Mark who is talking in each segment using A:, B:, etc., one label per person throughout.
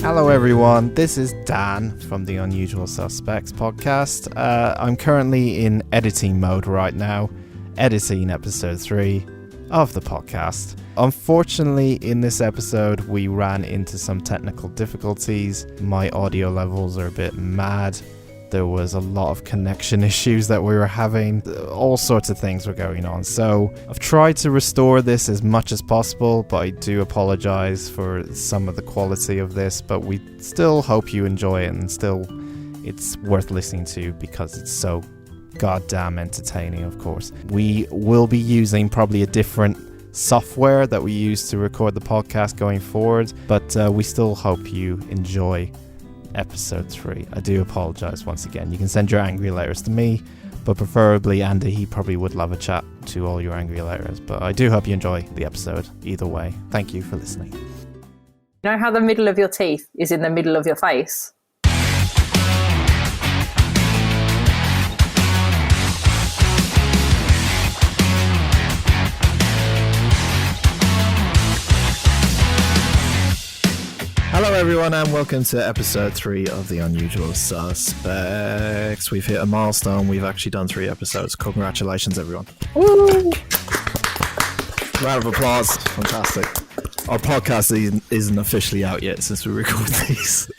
A: Hello everyone, this is Dan from the Unusual Suspects podcast. I'm currently in editing mode right now, editing episode 3 of the podcast. Unfortunately, in this episode, we ran into some technical difficulties. My audio levels are a bit mad. There was a lot of connection issues that we were having. All sorts of things were going on. So I've tried to restore this as much as possible, but I do apologize for some of the quality of this. But we still hope you enjoy it, and still it's worth listening to because it's so goddamn entertaining, of course. We will be using probably a different software that we use to record the podcast going forward, but we still hope you enjoy episode 3. I do apologize once again. You can send your angry letters to me, but preferably Andy. He probably would love a chat to all your angry letters, but I do hope you enjoy the episode either way. Thank you for listening.
B: You know how the middle of your teeth is in the middle of your face?
A: Hello everyone and welcome to episode 3 of the Unusual Suspects. We've hit a milestone. We've actually done 3 episodes. Congratulations everyone.
B: Woo!
A: Round of applause. Fantastic. Our podcast isn't officially out yet since we record these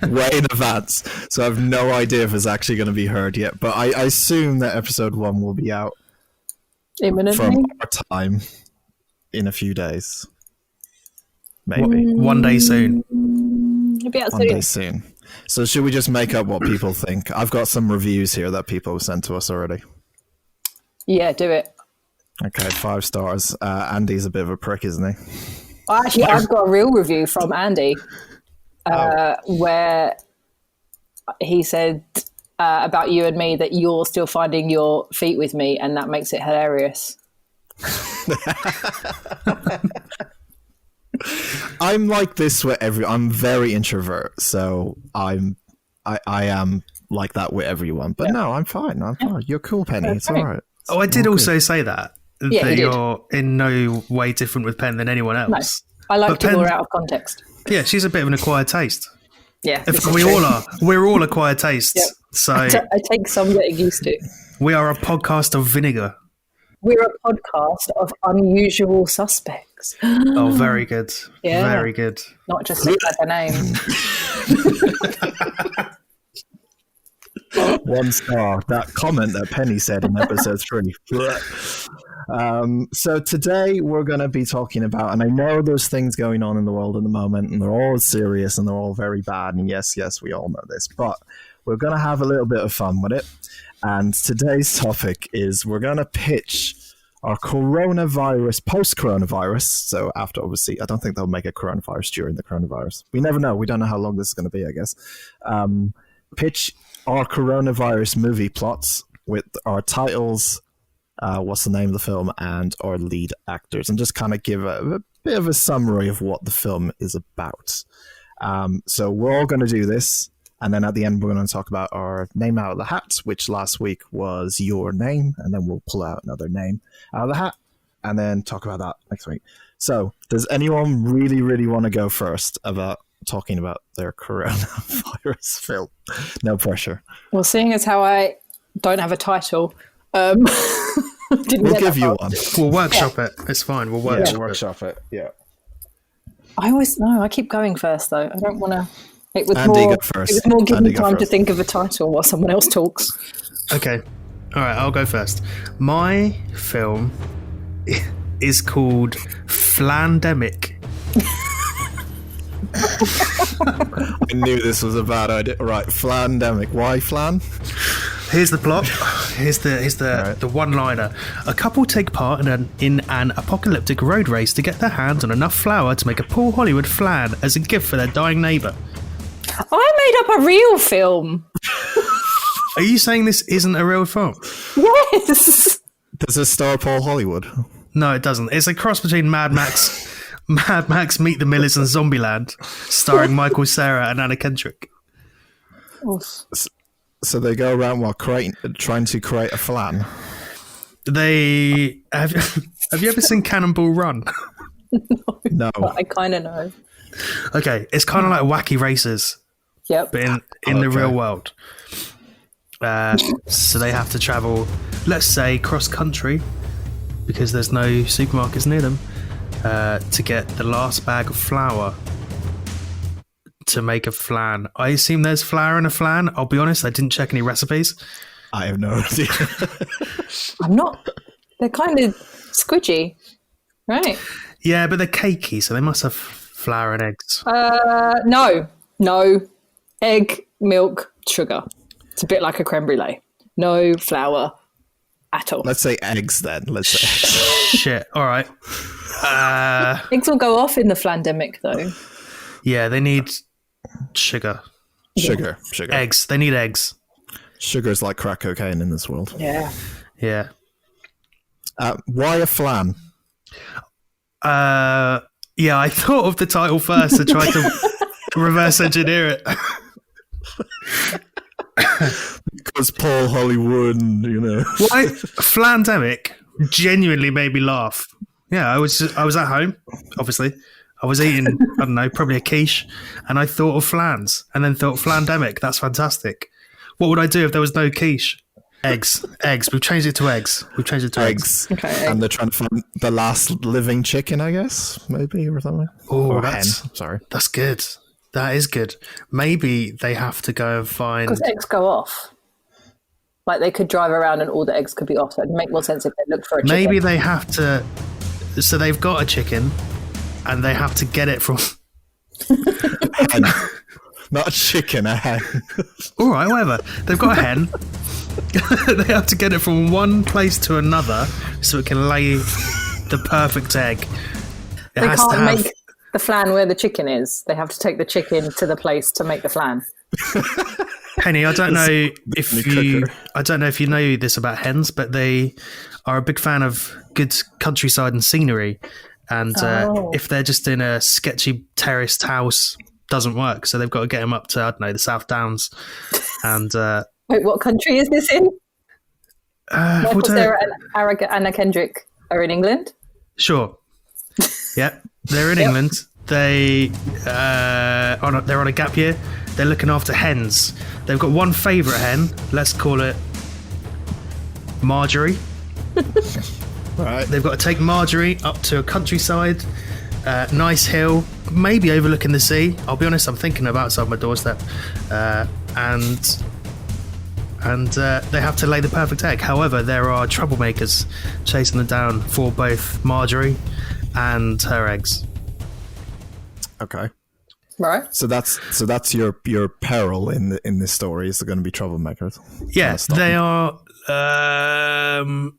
A: way in advance. So I have no idea if it's actually going to be heard yet. But I assume that episode 1 will be out
B: imminently
A: from our time in a few days. Maybe.
C: One day soon.
B: It'll be out
A: One day soon. So should we just make up what people think? I've got some reviews here that people have sent to us already.
B: Yeah, do it.
A: Okay, 5 stars. Andy's a bit of a prick, isn't he?
B: Well, actually, I've got a real review from Andy where he said about you and me that you're still finding your feet with me, and that makes it hilarious.
A: I'm like this with I'm very introvert, so I am like that with everyone. But no, I'm fine. You're cool, Penny. It's all right.
C: Oh, I did also say that
B: Yeah,
C: you're in no way different with Pen than anyone else.
B: No, I like
C: But
B: people
C: Pen-
B: out of context.
C: Yeah, she's a bit of an acquired taste.
B: Yeah, this is
C: We
B: true.
C: all are. We're all acquired tastes.
B: Yep.
C: So
B: I take some getting used to.
C: we are a podcast of vinegar.
B: We're a podcast of unusual suspects.
C: Oh, very good.
B: Yeah.
C: Very good.
B: Not just like a name.
A: 1 star. That comment that Penny said in episode 3. So today we're going to be talking about, and I know there's things going on in the world at the moment, and they're all serious and they're all very bad. And yes, we all know this, but we're going to have a little bit of fun with it. And today's topic is we're going to pitch our coronavirus, post-coronavirus. So after, obviously, I don't think they'll make a coronavirus during the coronavirus. We never know. We don't know how long this is going to be, I guess. Pitch our coronavirus movie plots with our titles, what's the name of the film, and our lead actors, and just kind of give a bit of a summary of what the film is about. So we're all going to do this. And then at the end, we're going to talk about our name out of the hat, which last week was your name. And then we'll pull out another name out of the hat and then talk about that next week. So does anyone really, really want to go first about talking about their coronavirus film? No pressure.
B: Well, seeing as how I don't have a title,
A: We'll give you one.
C: We'll workshop it. It's fine. We'll workshop it.
A: Yeah.
B: I keep going first, though. I don't want to... It was
A: Andy,
B: more,
A: go first.
B: it was more giving
A: Andy, go
B: time to
A: first.
B: think of a title while someone else talks.
C: Okay. All right, I'll go first. My film is called Flandemic.
A: I knew this was a bad idea. Right, Flandemic. Why Flan?
C: Here's the plot. Here's the
A: Right.
C: the one-liner. A couple take part in an apocalyptic road race to get their hands on enough flour to make a Paul Hollywood flan as a gift for their dying neighbour.
B: I made up a real film.
C: Are you saying this isn't a real film?
B: Yes.
A: Does this star Paul Hollywood?
C: No, it doesn't. It's a cross between Mad Max, Meet the Millers, and Zombieland, starring Michael Cera and Anna Kendrick.
A: So they go around while trying to create a flan.
C: Have you ever seen Cannonball Run?
A: No.
B: But I kind of know.
C: Okay, it's kind of like Wacky Races,
B: Yep.
C: but in the real world. So they have to travel, let's say, cross country, because there's no supermarkets near them, to get the last bag of flour to make a flan. I assume there's flour in a flan. I'll be honest, I didn't check any recipes.
A: I have no idea.
B: I'm not. They're kind of squidgy, right?
C: Yeah, but they're cakey, so they must have flour and eggs.
B: No. Egg, milk, sugar. It's a bit like a creme brulee. No flour at all.
A: Let's say eggs then. Let's say eggs.
C: Shit. All right.
B: Eggs will go off in the Flandemic, though.
C: Yeah, they need sugar.
A: Sugar.
C: Eggs. They need eggs.
A: Sugar is like crack cocaine in this world.
B: Yeah.
C: Yeah.
A: Why a flan?
C: Yeah, I thought of the title first and tried to reverse engineer it.
A: Because Paul Hollywood,
C: Why Flandemic genuinely made me laugh. Yeah, I was at home, obviously. I was eating, I don't know, probably a quiche, and I thought of flans, and then thought Flandemic. That's fantastic. What would I do if there was no quiche? Eggs. We've changed it to eggs.
A: Eggs.
B: Okay.
A: And they're trying to find the last living chicken, I guess, maybe, or something.
C: Oh,
A: or
C: hen.
A: Sorry.
C: That's good. That is good. Maybe they have to go and find...
B: Because eggs go off. Like, they could drive around and all the eggs could be off. So it'd make more sense if they looked for a chicken.
C: Maybe they have to... So they've got a chicken, and they have to get it from...
A: Hen. Not a chicken, a hen.
C: All right, whatever. They've got a hen. They have to get it from one place to another so it can lay the perfect egg.
B: They can't make the flan where the chicken is. They have to take the chicken to the place to make the flan.
C: Penny, I don't know if you know this about hens, but they are a big fan of good countryside and scenery. And if they're just in a sketchy terraced house, doesn't work. So they've got to get them up to, I don't know, the South Downs. And
B: wait, what country is this in? Michael Cera and Anna Kendrick are in England?
C: Sure. Yeah, they're in England. They're on a gap year. They're looking after hens. They've got one favourite hen. Let's call it Marjorie.
A: Right.
C: They've got to take Marjorie up to a countryside, nice hill, maybe overlooking the sea. I'll be honest, I'm thinking of outside my doorstep. And they have to lay the perfect egg. However, there are troublemakers chasing them down for both Marjorie and her eggs.
A: Okay.
B: Right.
A: So that's your peril in this story. Is there going to be troublemakers?
C: Yeah, they are.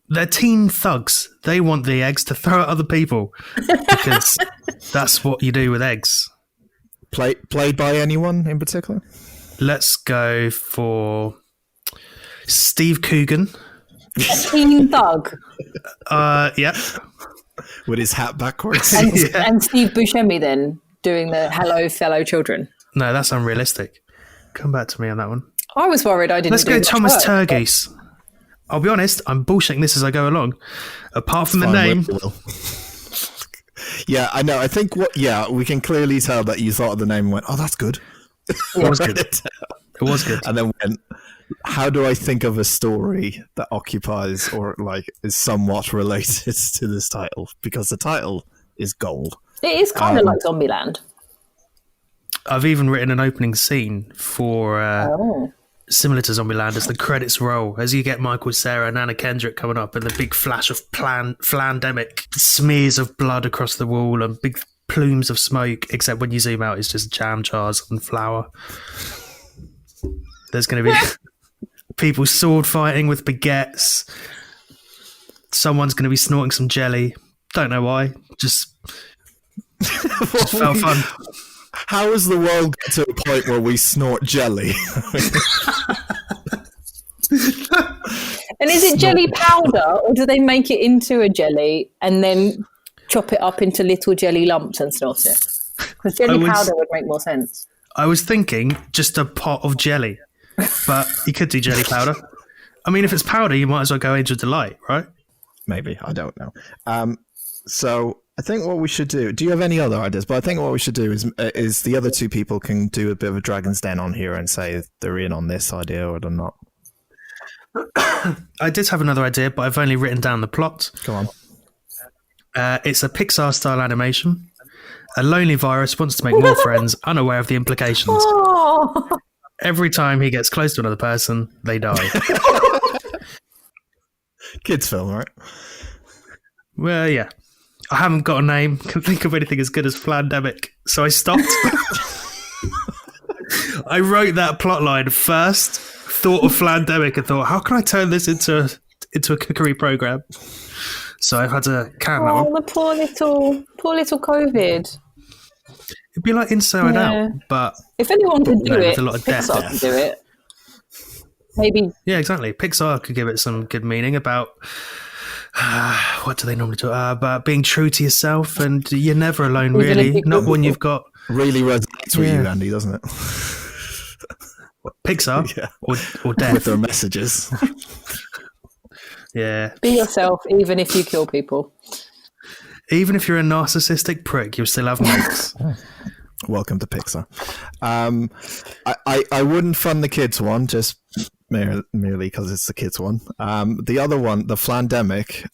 C: They're teen thugs. They want the eggs to throw at other people because that's what you do with eggs.
A: Played by anyone in particular?
C: Let's go for Steve Coogan.
B: Teen thug.
C: Yeah.
A: With his hat backwards.
B: And Steve Buscemi then doing the hello fellow children.
C: No, that's unrealistic. Come back to me on that one.
B: I was worried I didn't.
C: Let's go Thomas Turgeese. I'll be honest, I'm bullshitting this as I go along. Apart from the name.
A: Yeah, I know. I think we can clearly tell that you thought of the name and went, "Oh, that's good."
C: It was good. It was good.
A: And then went, how do I think of a story that occupies or is somewhat related to this title? Because the title is gold.
B: It is kind of like Zombieland.
C: I've even written an opening scene for similar to Zombieland as the credits roll, as you get Michael Cera and Anna Kendrick coming up and the big flash of Flandemic, smears of blood across the wall and big plumes of smoke, except when you zoom out it's just jam jars and flour. There's going to be people sword fighting with baguettes. Someone's going to be snorting some jelly. Don't know why. Just felt fun.
A: How has the world got to a point where we snort jelly?
B: And is it jelly powder, or do they make it into a jelly and then chop it up into little jelly lumps and snort it? Because jelly powder would make more sense.
C: I was thinking just a pot of jelly, but you could do jelly powder. I mean, if it's powder, you might as well go Angel Delight, right?
A: Maybe. I don't know. So I think what we should do. Do you have any other ideas? But I think what we should do is the other two people can do a bit of a Dragon's Den on here and say if they're in on this idea or they're not.
C: I did have another idea, but I've only written down the plot.
A: Go on.
C: It's a Pixar-style animation. A lonely virus wants to make more friends, unaware of the implications.
B: Oh.
C: Every time he gets close to another person, they die.
A: Kids film, right?
C: Well, yeah. I haven't got a name. Can't think of anything as good as Flandemic, so I stopped. I wrote that plotline first, thought of Flandemic, and thought, how can I turn this into a cookery program? So I've had to can that one.
B: Oh, the poor little COVID.
C: It'd be like Inside Out, but
B: if anyone could do it,
C: with a lot of
B: Pixar
C: death.
B: could do it. Maybe.
C: Yeah, exactly. Pixar could give it some good meaning about what do they normally do? About being true to yourself, and you're never alone, really. Not when you've got
A: really resonates with you, Andy, doesn't it?
C: Pixar,
A: yeah,
C: or death
A: with their messages.
C: Yeah,
B: be yourself, even if you kill people.
C: Even if you're a narcissistic prick, you'll still have mates.
A: Welcome to Pixar. I wouldn't fund the kids one, just merely because it's the kids one. The other one, the Flandemic,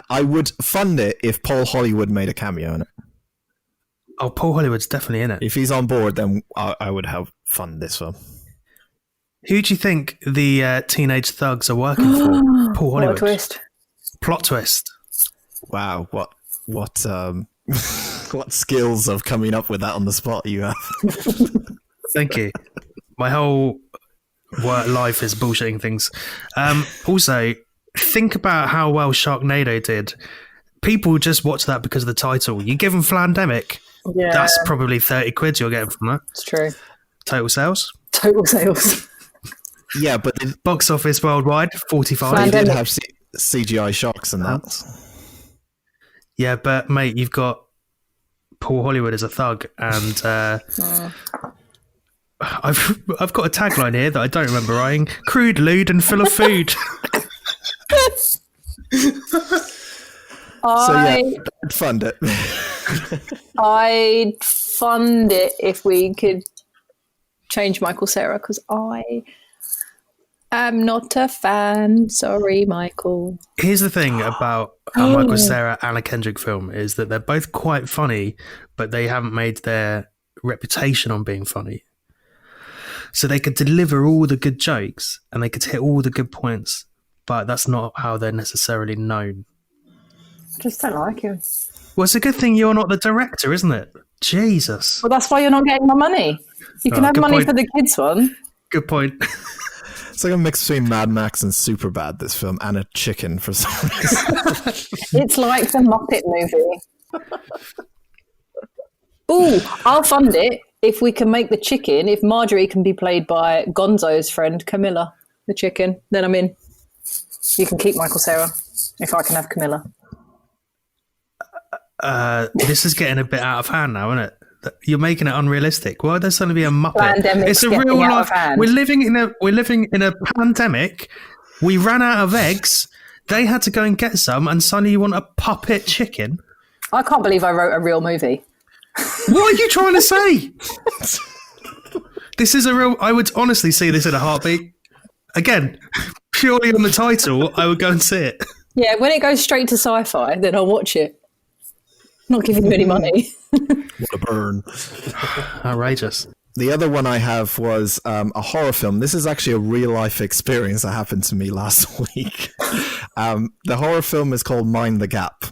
A: I would fund it if Paul Hollywood made a cameo in it.
C: Oh, Paul Hollywood's definitely in it.
A: If he's on board, then I would help fund this film.
C: Who do you think the teenage thugs are working for? Paul Hollywood. Plot twist.
A: Wow, what what skills of coming up with that on the spot you have.
C: Thank you. My whole work life is bullshitting things. Also, think about how well Sharknado did. People just watch that because of the title. You give them Flandemic, that's probably 30 quid you're getting from that.
B: It's true.
C: Total sales.
A: Yeah, but
C: box office worldwide, 45.
A: They did have CGI sharks and that.
C: Yeah, but mate, you've got Paul Hollywood as a thug, and I've got a tagline here that I don't remember writing: crude, lewd, and full of food.
A: I'd fund it.
B: I'd fund it if we could change Michael Cera, because I am not a fan. Sorry, Michael.
C: Here's the thing about a Michael Cera and a Kendrick film is that they're both quite funny, but they haven't made their reputation on being funny. So they could deliver all the good jokes and they could hit all the good points, but that's not how they're necessarily known.
B: I just don't like him.
C: Well, it's a good thing you're not the director, isn't it? Jesus.
B: Well, that's why you're not getting my money. You can have money for the kids one.
C: Good point.
A: It's like a mix between Mad Max and Superbad, this film, and a chicken for some reason.
B: It's like the Muppet movie. Ooh, I'll fund it if we can make the chicken, if Marjorie can be played by Gonzo's friend, Camilla, the chicken, then I'm in. You can keep Michael Cera if I can have Camilla.
C: This is getting a bit out of hand now, isn't it? You're making it unrealistic. Why would there suddenly be a Muppet?
B: Pandemic's
C: it's a real life. We're living in a pandemic. We ran out of eggs. They had to go and get some, and suddenly you want a puppet chicken?
B: I can't believe I wrote a real movie.
C: What are you trying to say? This is a real. I would honestly see this in a heartbeat. Again, purely on the title, I would go and see it.
B: Yeah, when it goes straight to sci-fi, then I'll watch it. Not giving you any money.
A: What a burn.
C: Outrageous.
A: The other one I have was a horror film. This is actually a real-life experience that happened to me last week. The horror film is called Mind the Gap.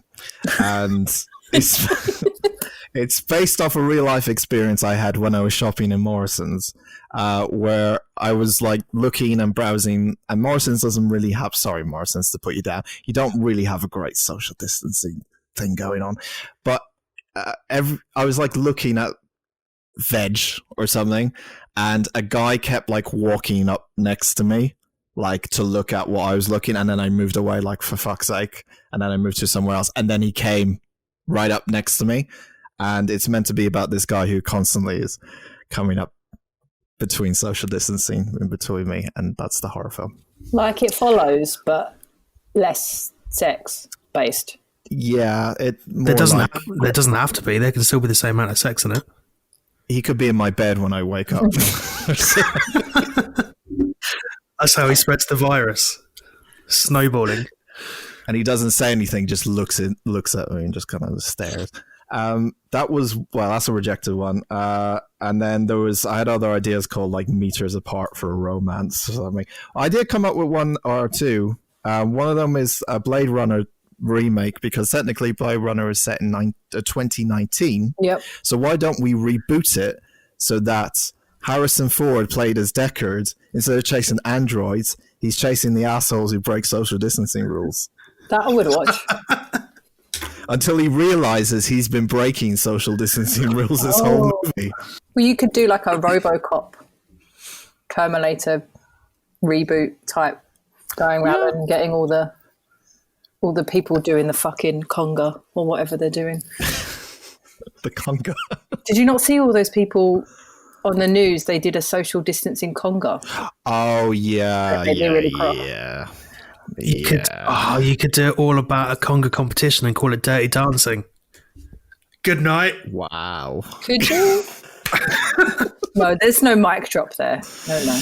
A: And it's based off a real-life experience I had when I was shopping in Morrison's, where I was like looking and browsing, and Morrison's doesn't really have, sorry Morrison's to put you down, you don't really have a great social distancing thing going on, but I was like looking at veg or something, and a guy kept like walking up next to me, like to look at what I was looking, and then I moved away, like for fuck's sake, and then I moved to somewhere else, and then he came right up next to me, and it's meant to be about this guy who constantly is coming up between social distancing in between me, and that's the horror film.
B: Like It Follows, but less sex based.
A: Yeah,
C: There doesn't have to be. There can still be the same amount of sex in it.
A: He could be in my bed when I wake up.
C: That's how he spreads the virus. Snowballing.
A: And he doesn't say anything, just looks at me and just kind of stares. That's a rejected one. And then I had other ideas called like Meters Apart for a Romance or something. I did come up with one or two. One of them is a Blade Runner remake, because technically Blade Runner is set in 2019.
B: Yep.
A: So why don't we reboot it so that Harrison Ford, played as Deckard, instead of chasing androids, he's chasing the assholes who break social distancing rules.
B: That I would watch.
A: Until he realizes he's been breaking social distancing rules this whole movie.
B: Well, you could do like a RoboCop, Terminator reboot type, going around and getting all the people doing the fucking conga or whatever they're doing.
A: The conga. Did
B: you not see all those people on the news? They did a social distancing conga.
A: Oh yeah,
C: You could do it all about a conga competition and call it Dirty Dancing. Good night.
A: Wow.
B: Could you? No, there's no mic drop there. No.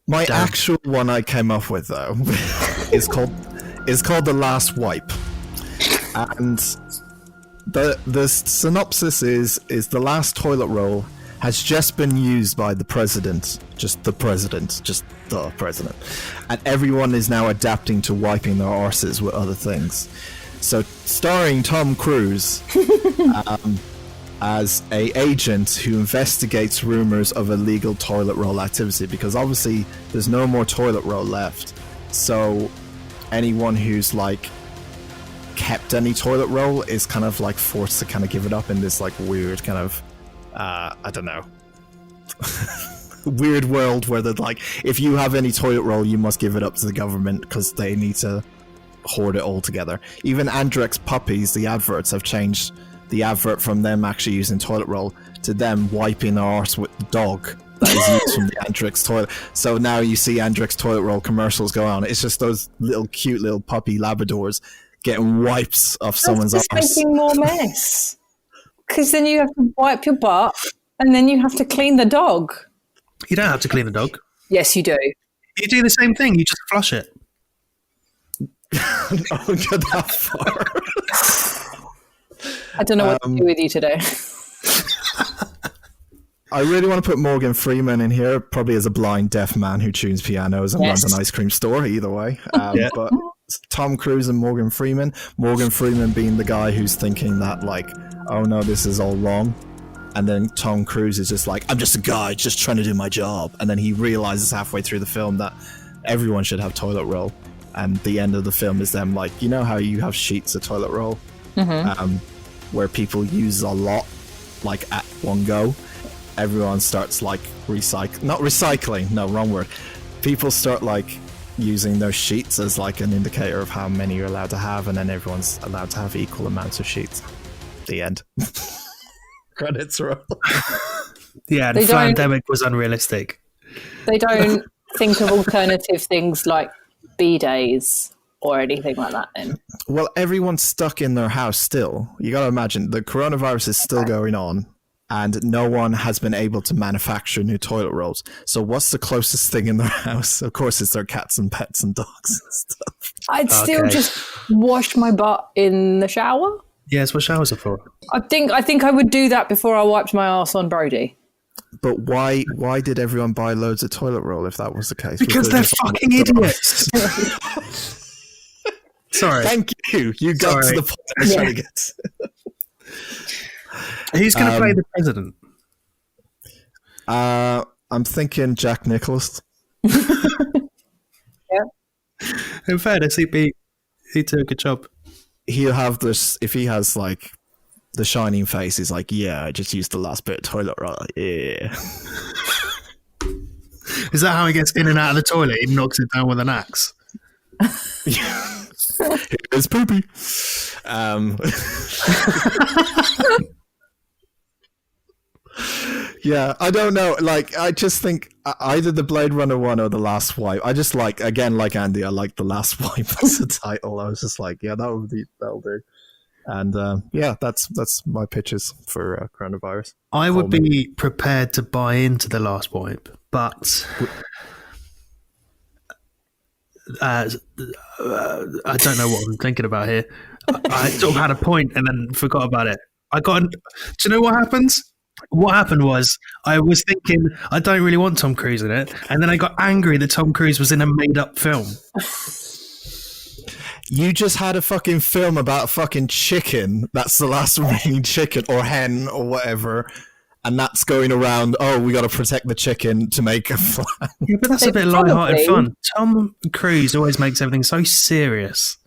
A: My actual one I came up with though is called The Last Wipe, and the synopsis is the last toilet roll has just been used by the president, and everyone is now adapting to wiping their arses with other things. So, starring Tom Cruise as a agent who investigates rumors of illegal toilet roll activity, because obviously there's no more toilet roll left. So anyone who's like kept any toilet roll is kind of like forced to kind of give it up in this like weird kind of I don't know weird world where they're like, if you have any toilet roll you must give it up to the government because they need to hoard it all together. Even Andrex puppies, the adverts have changed the advert from them actually using toilet roll to them wiping their arse with the dog that is used from the Andrex toilet. So now you see Andrex toilet roll commercials go on. It's just those little cute little puppy Labradors getting wipes off someone's arse.
B: That's making more mess. Because then you have to wipe your butt and then you have to clean the dog.
C: You don't have to clean the dog.
B: Yes, you do.
C: You do the same thing. You just flush it.
A: Don't go that far.
B: I don't know what to do with you today.
A: I really want to put Morgan Freeman in here, probably as a blind deaf man who tunes pianos and runs an ice cream store, either way. But Tom Cruise and Morgan Freeman being the guy who's thinking that, like, oh no, this is all wrong. And then Tom Cruise is just like, I'm just a guy just trying to do my job. And then he realizes halfway through the film that everyone should have toilet roll. And the end of the film is them like, you know how you have sheets of toilet roll? Mm-hmm. Where people use a lot, like at one go. Everyone starts like people start like using those sheets as like an indicator of how many you're allowed to have, and then everyone's allowed to have equal amounts of sheets. The end. Credits roll.
C: Yeah, and Flandemic was unrealistic.
B: They don't think of alternative things like B-days or anything like that then.
A: Well, everyone's stuck in their house still. You got to imagine the coronavirus is still going on. And no one has been able to manufacture new toilet rolls. So what's the closest thing in their house? Of course, it's their cats and pets and dogs and stuff.
B: I'd still just wash my butt in the shower.
C: Yeah, that's what showers are for.
B: I think I would do that before I wiped my arse on Brody.
A: But why did everyone buy loads of toilet roll if that was the case?
C: Because they're fucking idiots. Sorry.
A: Thank you. You got to the point I was trying to get.
C: Who's going to play the president?
A: I'm thinking Jack Nicklaus.
B: Yeah.
C: In fairness, he did a good job.
A: He'll have this, if he has like the shining face, he's like, yeah, I just used the last bit of toilet roll. Yeah.
C: Is that how he gets in and out of the toilet? He knocks it down with an axe.
A: It's poopy. Yeah, I don't know. Like, I just think either the Blade Runner one or the Last Wipe. I just like, again, like Andy, I like the Last Wipe as a title. I was just like, yeah, that'll do. And yeah, that's my pitches for coronavirus.
C: I would be prepared to buy into the Last Wipe, but I don't know what I'm thinking about here. I sort of had a point and then forgot about it. Do you know what happens? What happened was I was thinking I don't really want Tom Cruise in it, and then I got angry that Tom Cruise was in a made-up film.
A: You just had a fucking film about a fucking chicken. That's the last remaining chicken or hen or whatever. And that's going around, oh, we got to protect the chicken to make a flan.
C: Yeah, but that's a bit light-hearted fun. Tom Cruise always makes everything so serious.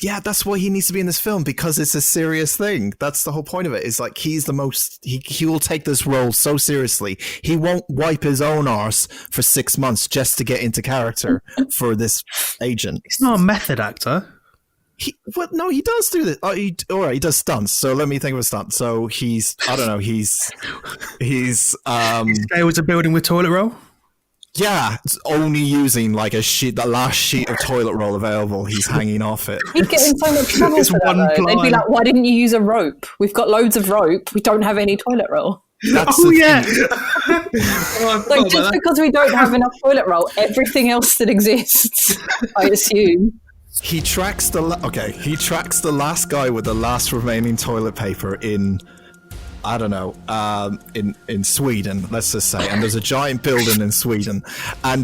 A: Yeah, that's why he needs to be in this film, because it's a serious thing. That's the whole point of it. It's like he's the most... He will take this role so seriously. He won't wipe his own arse for 6 months just to get into character for this agent.
C: He's not a method actor.
A: No, he does do this. All right, he does stunts. So let me think of a stunt. So he's... I don't know. He's
C: scales a building with toilet roll?
A: Yeah, it's only using like the last sheet of toilet roll available. He's hanging off it.
B: He'd get in so much trouble for that, though. They'd be like, why didn't you use a rope? We've got loads of rope. We don't have any toilet roll.
A: That's
B: Like, just because we don't have enough toilet roll, everything else that exists, I assume.
A: He tracks the last guy with the last remaining toilet paper in... I don't know, in Sweden, let's just say, and there's a giant building in Sweden, and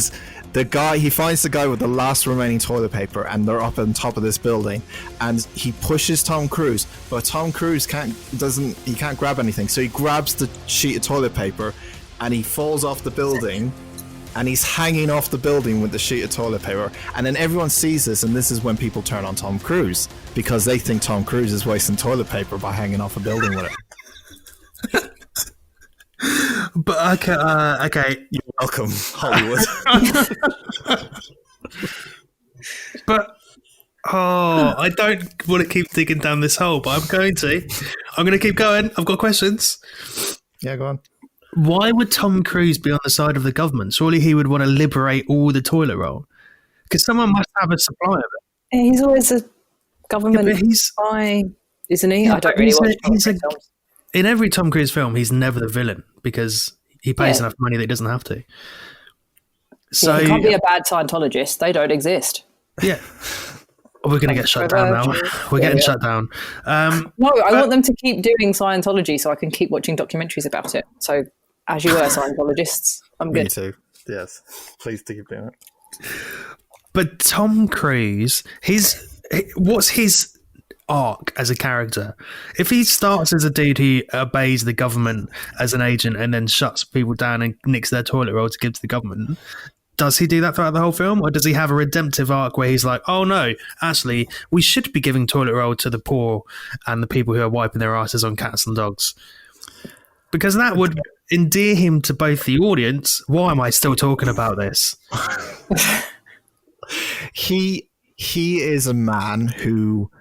A: he finds the guy with the last remaining toilet paper, and they're up on top of this building, and he pushes Tom Cruise, but Tom Cruise can't grab anything, so he grabs the sheet of toilet paper, and he falls off the building, and he's hanging off the building with the sheet of toilet paper, and then everyone sees this, and this is when people turn on Tom Cruise, because they think Tom Cruise is wasting toilet paper by hanging off a building with it.
C: But okay.
A: You're welcome, Hollywood.
C: But I don't want to keep digging down this hole, but I'm going to keep going. I've got questions.
A: Yeah, go on.
C: Why would Tom Cruise be on the side of the government? Surely he would want to liberate all the toilet roll, because someone must have a supply of it.
B: He's always a government spy, isn't he?
C: Yeah,
B: I don't really watch films.
C: In every Tom Cruise film, he's never the villain because he pays enough money that he doesn't have to. So
B: he can't be a bad Scientologist. They don't exist.
C: Yeah. We're going to get shut down now. We're getting shut down.
B: No, I want them to keep doing Scientology so I can keep watching documentaries about it. So, as you were Scientologists, I'm good.
A: Me too. Yes. Please do keep doing it.
C: But Tom Cruise, what's his arc as a character? If he starts as a dude who obeys the government as an agent and then shuts people down and nicks their toilet roll to give to the government, does he do that throughout the whole film, or does he have a redemptive arc where he's like, oh no, actually we should be giving toilet roll to the poor and the people who are wiping their asses on cats and dogs? Because that would endear him to both the audience. Why am I still talking about this?
A: He is a man who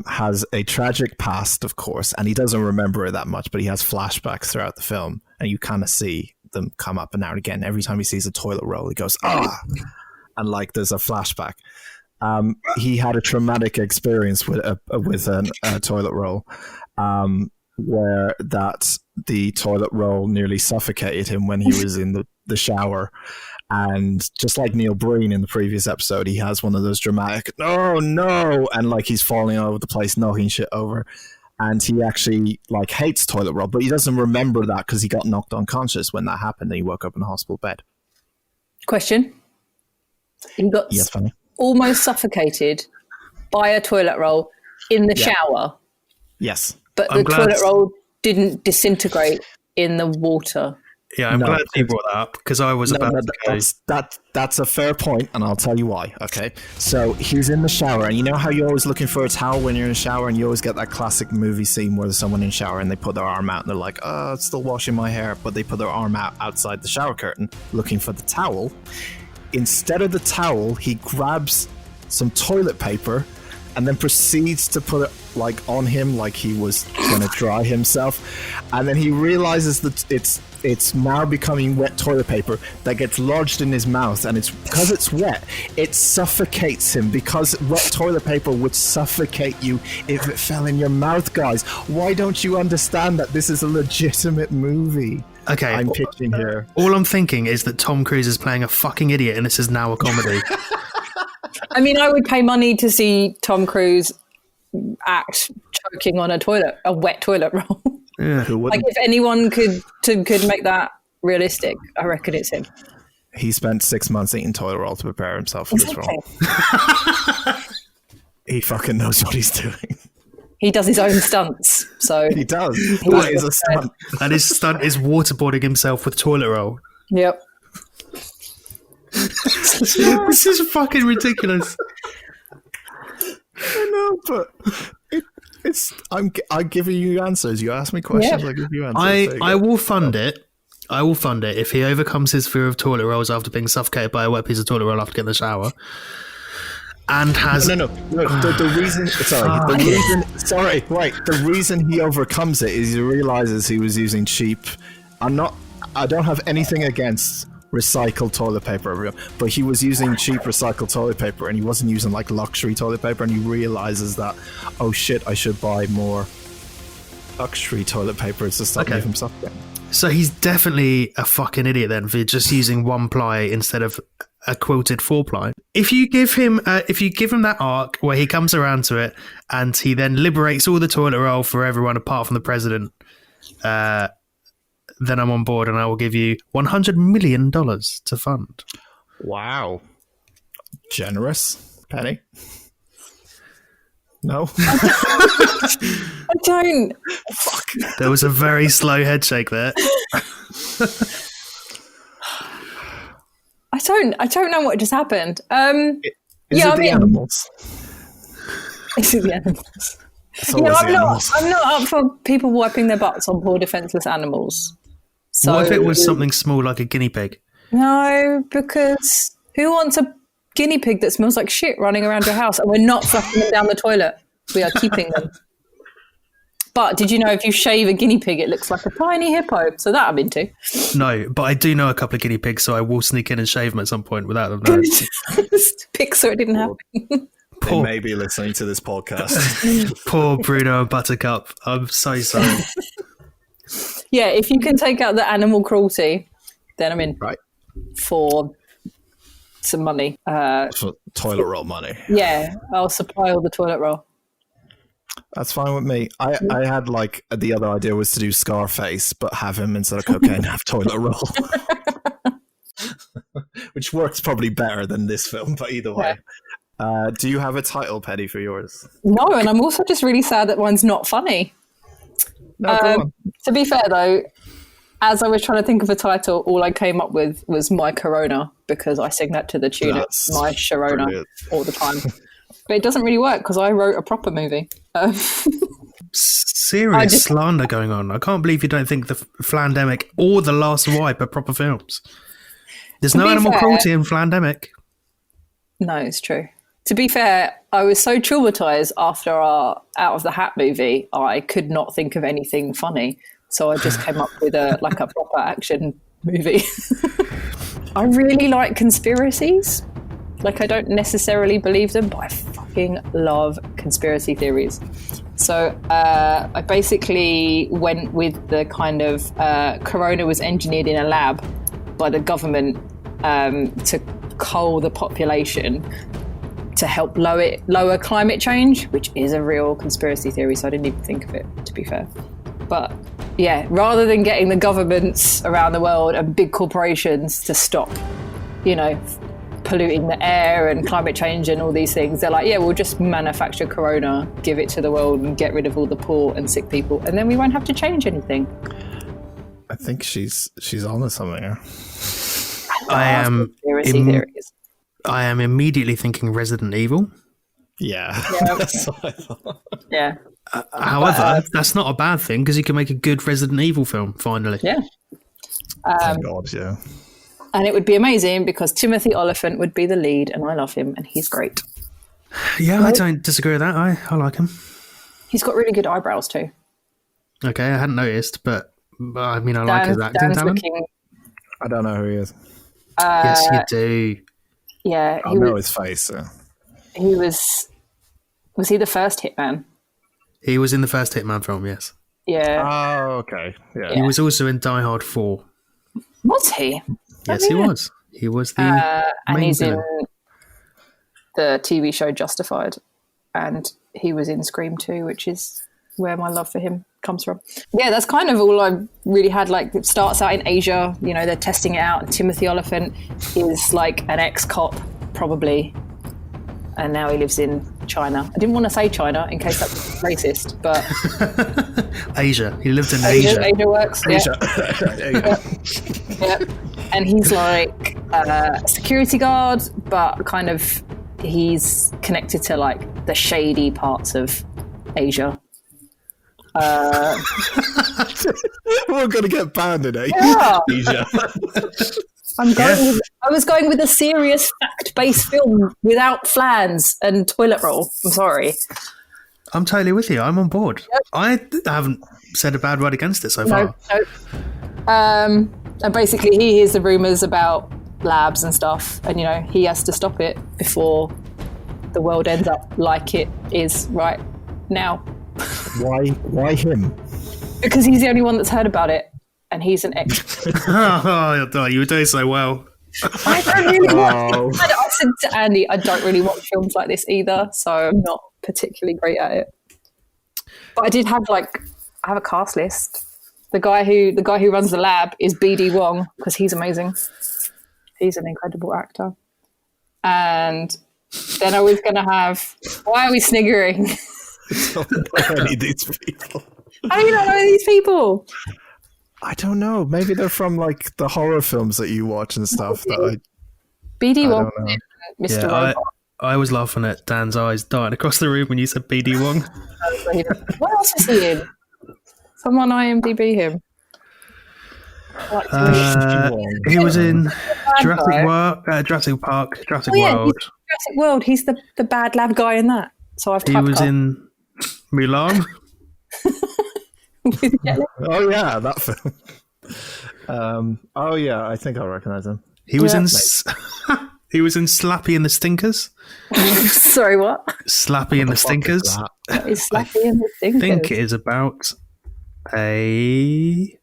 A: has a tragic past, of course, and he doesn't remember it that much, but he has flashbacks throughout the film, and you kind of see them come up and now and again. Every time he sees a toilet roll, he goes, and like there's a flashback. He had a traumatic experience with a toilet roll, where the toilet roll nearly suffocated him when he was in the shower. And just like Neil Breen in the previous episode, he has one of those dramatic, oh no, and like he's falling all over the place, knocking shit over. And he actually like hates toilet roll, but he doesn't remember that because he got knocked unconscious when that happened and he woke up in a hospital bed.
B: Question. He got almost suffocated by a toilet roll in the shower. Yes. But the toilet roll didn't disintegrate in the water.
C: Yeah, I'm glad you brought that up because I was about to go.
A: That's a fair point, and I'll tell you why. Okay, so he's in the shower, and you know how you're always looking for a towel when you're in the shower, and you always get that classic movie scene where there's someone in the shower and they put their arm out and they're like, "Oh, it's still washing my hair," but they put their arm out outside the shower curtain looking for the towel. Instead of the towel, he grabs some toilet paper and then proceeds to put it like on him like he was going to dry himself, and then he realizes that it's now becoming wet toilet paper that gets lodged in his mouth, and it's because it's wet, it suffocates him, because wet toilet paper would suffocate you if it fell in your mouth, guys. Why don't you understand that this is a legitimate movie?
C: Okay,
A: I'm pitching here.
C: All I'm thinking is that Tom Cruise is playing a fucking idiot and this is now a comedy.
B: I mean, I would pay money to see Tom Cruise act choking on a wet toilet roll.
C: Yeah.
A: Who
B: Like,
A: wouldn't?
B: if anyone could make that realistic, I reckon it's him.
A: He spent 6 months eating toilet roll to prepare himself for this role. He fucking knows what he's doing.
B: He does his own stunts, so
A: He does. That is a stunt.
C: And his stunt is waterboarding himself with toilet roll.
B: yep.
C: This is fucking ridiculous.
A: I know, but I'm giving you answers. You ask me questions,
B: Yeah.
A: I give you answers. There you
C: I
A: go.
C: will fund it. I will fund it if he overcomes his fear of toilet rolls after being suffocated by a wet piece of toilet roll after getting in the shower. And has
A: No. The reason. The reason he overcomes it is he realizes he was using cheap. I don't have anything against recycled toilet paper, everyone, but he was using cheap recycled toilet paper, and he wasn't using like luxury toilet paper, and he realizes that, oh shit, I should buy more luxury toilet paper to stop me from suffocating.
C: So he's definitely a fucking idiot then for just using 1-ply instead of a quilted 4-ply. If you give him that arc where he comes around to it and he then liberates all the toilet roll for everyone apart from the president, then I'm on board, and I will give you $100 million to fund.
A: Wow, generous, Penny. No.
B: I don't.
C: There was a very slow head shake there.
B: I don't know what just happened.
A: Is
B: Yeah,
A: it
B: I
A: the
B: mean-
A: animals?
B: Is it the animals?
A: It's always the animals.
B: I'm not up for people wiping their butts on poor defenseless animals. So
C: What if it was something small like a guinea pig?
B: No, because who wants a guinea pig that smells like shit running around your house? And we're not flushing them down the toilet. We are keeping them. But did you know if you shave a guinea pig, it looks like a tiny hippo? So that I'm into.
C: No, but I do know a couple of guinea pigs, so I will sneak in and shave them at some point without them knowing.
B: Pick so it didn't happen.
A: They may be listening to this podcast.
C: Poor Bruno and Buttercup. I'm so sorry.
B: Yeah, if you can take out the animal cruelty, then I'm in
A: Right.
B: for some money.
A: For toilet roll money.
B: Yeah, I'll supply all the toilet roll.
A: That's fine with me. I had like the other idea was to do Scarface, but have him instead of cocaine have toilet roll. Which works probably better than this film, but either way. Do you have a title, Petty, for yours?
B: No, and I'm also just really sad that mine's not funny.
A: No, go on.
B: To be fair, though, as I was trying to think of a title, all I came up with was My Corona, because I sing that to the tune of
A: That's
B: My Sharona
A: brilliant.
B: all the time. But it doesn't really work because I wrote a proper movie.
C: Serious slander going on. I can't believe you don't think the Flandemic or The Last Wipe are proper films. There's no
B: be
C: animal
B: fair-
C: cruelty in Flandemic.
B: No, it's true. To be fair, I was so traumatized after our Out of the Hat movie, I could not think of anything funny. So I just came up with a proper action movie. I really like conspiracies. Like, I don't necessarily believe them, but I fucking love conspiracy theories. So I basically went with the kind of Corona was engineered in a lab by the government to cull the population to help lower climate change, which is a real conspiracy theory, so I didn't even think of it, to be fair. But yeah, rather than getting the governments around the world and big corporations to stop, polluting the air and climate change and all these things, they're like, yeah, we'll just manufacture Corona, give it to the world and get rid of all the poor and sick people, and then we won't have to change anything.
A: I think she's on to something here.
B: Conspiracy theories.
C: I am immediately thinking Resident Evil.
A: Yeah. That's what I thought.
B: Yeah.
C: However, that's not a bad thing because you can make a good Resident Evil film, finally.
B: Yeah.
A: Thank God, yeah.
B: And it would be amazing because Timothy Oliphant would be the lead, and I love him, and he's great.
C: Yeah, I don't disagree with that. I like him.
B: He's got really good eyebrows too.
C: Okay, I hadn't noticed, but I mean, I like his acting
B: Dan's
C: talent.
B: looking.
A: I don't know who he is.
C: Yes, you do.
B: Yeah,
A: I know his face. So.
B: he was. Was he the first Hitman?
C: He was in the first Hitman film, yes.
B: Yeah.
A: Oh, okay. Yeah.
C: He was also in Die Hard 4.
B: Was he?
C: Yes, he was. He was the
B: and
C: main
B: he's
C: villain.
B: in the TV show Justified, and he was in Scream 2, which is where my love for him comes from. Yeah, that's kind of all I really had. Like, it starts out in Asia, you know, they're testing it out. Timothy Oliphant is like an ex-cop, probably, and now he lives in China. I didn't want to say China in case that's racist, but
C: Asia. He lived in Asia.
B: Asia works.
A: Asia.
B: Yeah. And he's like a security guard, but kind of he's connected to like the shady parts of Asia.
A: We're going to get banned in Asia.
B: Yeah. I was going with a serious fact-based film without flans and toilet roll. I'm sorry.
C: I'm totally with you. I'm on board.
B: Yep.
C: I haven't said a bad word against it so far.
B: No. And basically he hears the rumours about labs and stuff, and, you know, he has to stop it before the world ends up like it is right now.
A: Why him?
B: Because he's the only one that's heard about it, and he's an ex.
C: Oh, you were doing so well.
B: I don't really watch. I said to Andy, I don't really watch films like this either, so I'm not particularly great at it. But I did have I have a cast list. The guy who runs the lab is BD Wong, because he's amazing. He's an incredible actor. And then I was going to have. Why are we sniggering?
A: Any of these people.
B: How do you not know these people?
A: I don't know. Maybe they're from like the horror films that you watch and stuff.
B: BD
A: I
B: Wong,
A: don't know.
B: Mr.
C: Yeah,
B: Robot.
C: I was laughing at Dan's eyes darting across the room when you said BD Wong.
B: What else is he in? Someone IMDb him.
C: He was in Jurassic Park, Jurassic World.
B: Jurassic World. He's the bad lab guy in that. So I've.
C: He was in Mulan.
A: Oh yeah, that film. Oh yeah, I think I recognize him.
C: He was in. He was in Slappy and the Stinkers.
B: Sorry, what?
C: Slappy and the Stinkers.
B: What is Slappy and the Stinkers?
C: I think it is about a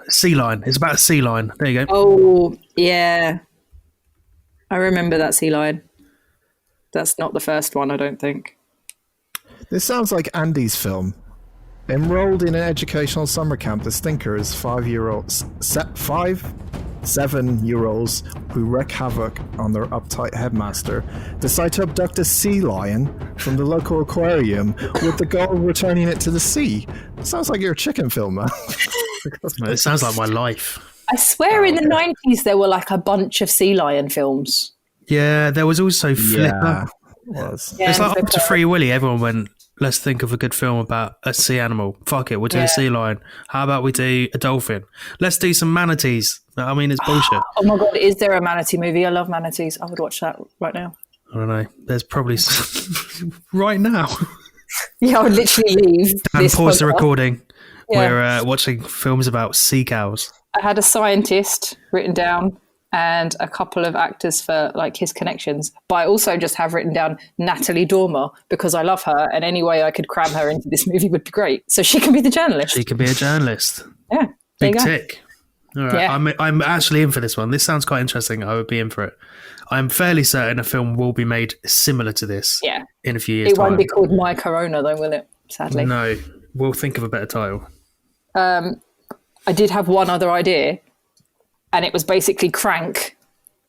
C: sea lion. It's about a sea lion. There you go.
B: Oh yeah, I remember that sea lion. That's not the first one, I don't think.
A: This sounds like Andy's film. Enrolled in an educational summer camp, the Stinkers, 7-year-olds who wreak havoc on their uptight headmaster, decide to abduct a sea lion from the local aquarium with the goal of returning it to the sea. Sounds like your chicken film, man.
C: It sounds like my life.
B: I swear in the 90s there were like a bunch of sea lion films.
C: Yeah, there was also Flipper.
A: Yeah, was.
B: Yeah,
C: It's like
B: Flipper.
C: after Free Willy, everyone went, let's think of a good film about a sea animal. Fuck it, we'll do a sea lion. How about we do a dolphin? Let's do some manatees. I mean, it's bullshit.
B: Oh my god, is there a manatee movie? I love manatees. I would watch that right now.
C: I don't know. There's probably right now.
B: Yeah, I would literally leave.
C: And
B: this
C: pause the
B: podcast.
C: recording.
B: Yeah.
C: We're watching films about sea cows.
B: I had a scientist written down and a couple of actors for like his connections, but I also just have written down Natalie Dormer because I love her, and any way I could cram her into this movie would be great. So she can be the journalist.
C: She can be a journalist.
B: Yeah,
C: Big tick. All right,
B: Yeah.
C: I'm actually in for this one. This sounds quite interesting. I would be in for it. I'm fairly certain a film will be made similar to this.
B: Yeah,
C: in a few years'
B: it
C: time.
B: won't be called My Corona, though, will it? Sadly,
C: No, we'll think of a better title.
B: I did have one other idea, and it was basically Crank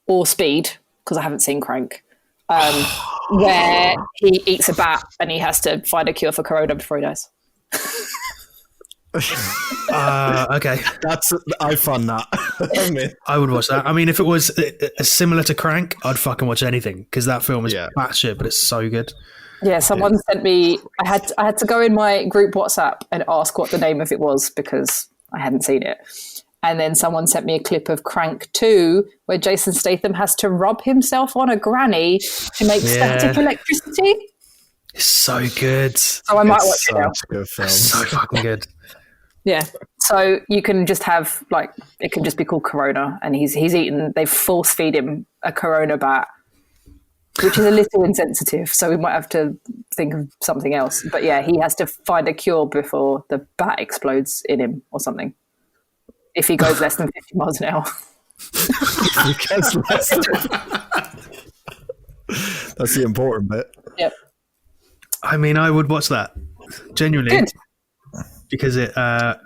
B: or Speed, because I haven't seen Crank, where he eats a bat and he has to find a cure for corona before he dies.
C: Okay,
A: I fund that.
C: I would watch that. I mean, if it was similar to Crank, I'd fucking watch anything because that film is batshit, but it's so good.
B: Yeah, someone sent me. I had to go in my group WhatsApp and ask what the name of it was because I hadn't seen it. And then someone sent me a clip of Crank 2 where Jason Statham has to rub himself on a granny to make static electricity.
C: It's so good.
B: So I might watch it now.
A: Good film.
C: So fucking good.
B: Yeah. So you can just have, like, it can just be called Corona, and he's eaten, they force feed him a Corona bat, which is a little insensitive. So we might have to think of something else. But yeah, he has to find a cure before the bat explodes in him or something. If he goes less than 50 miles an hour.
A: He gets less than... That's the important bit.
B: Yep.
C: I mean, I would watch that genuinely.
B: Good.
C: Because I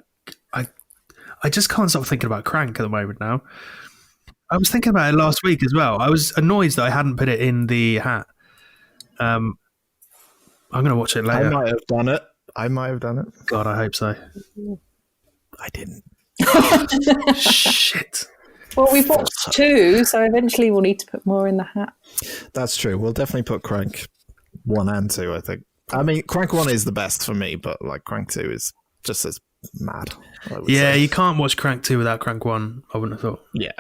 C: just can't stop thinking about Crank at the moment now. I was thinking about it last week as well. I was annoyed that I hadn't put it in the hat. I'm going to watch it later.
A: I might have done it.
C: God, I hope so.
A: I didn't.
C: Shit.
B: Well, we've watched 2, so eventually we'll need to put more in the hat.
A: That's true. We'll definitely put Crank 1 and 2, I think. I mean, Crank 1 is the best for me, but like Crank 2 is just as mad.
C: Yeah, you can't watch Crank 2 without Crank 1, I wouldn't have thought.
A: Yeah.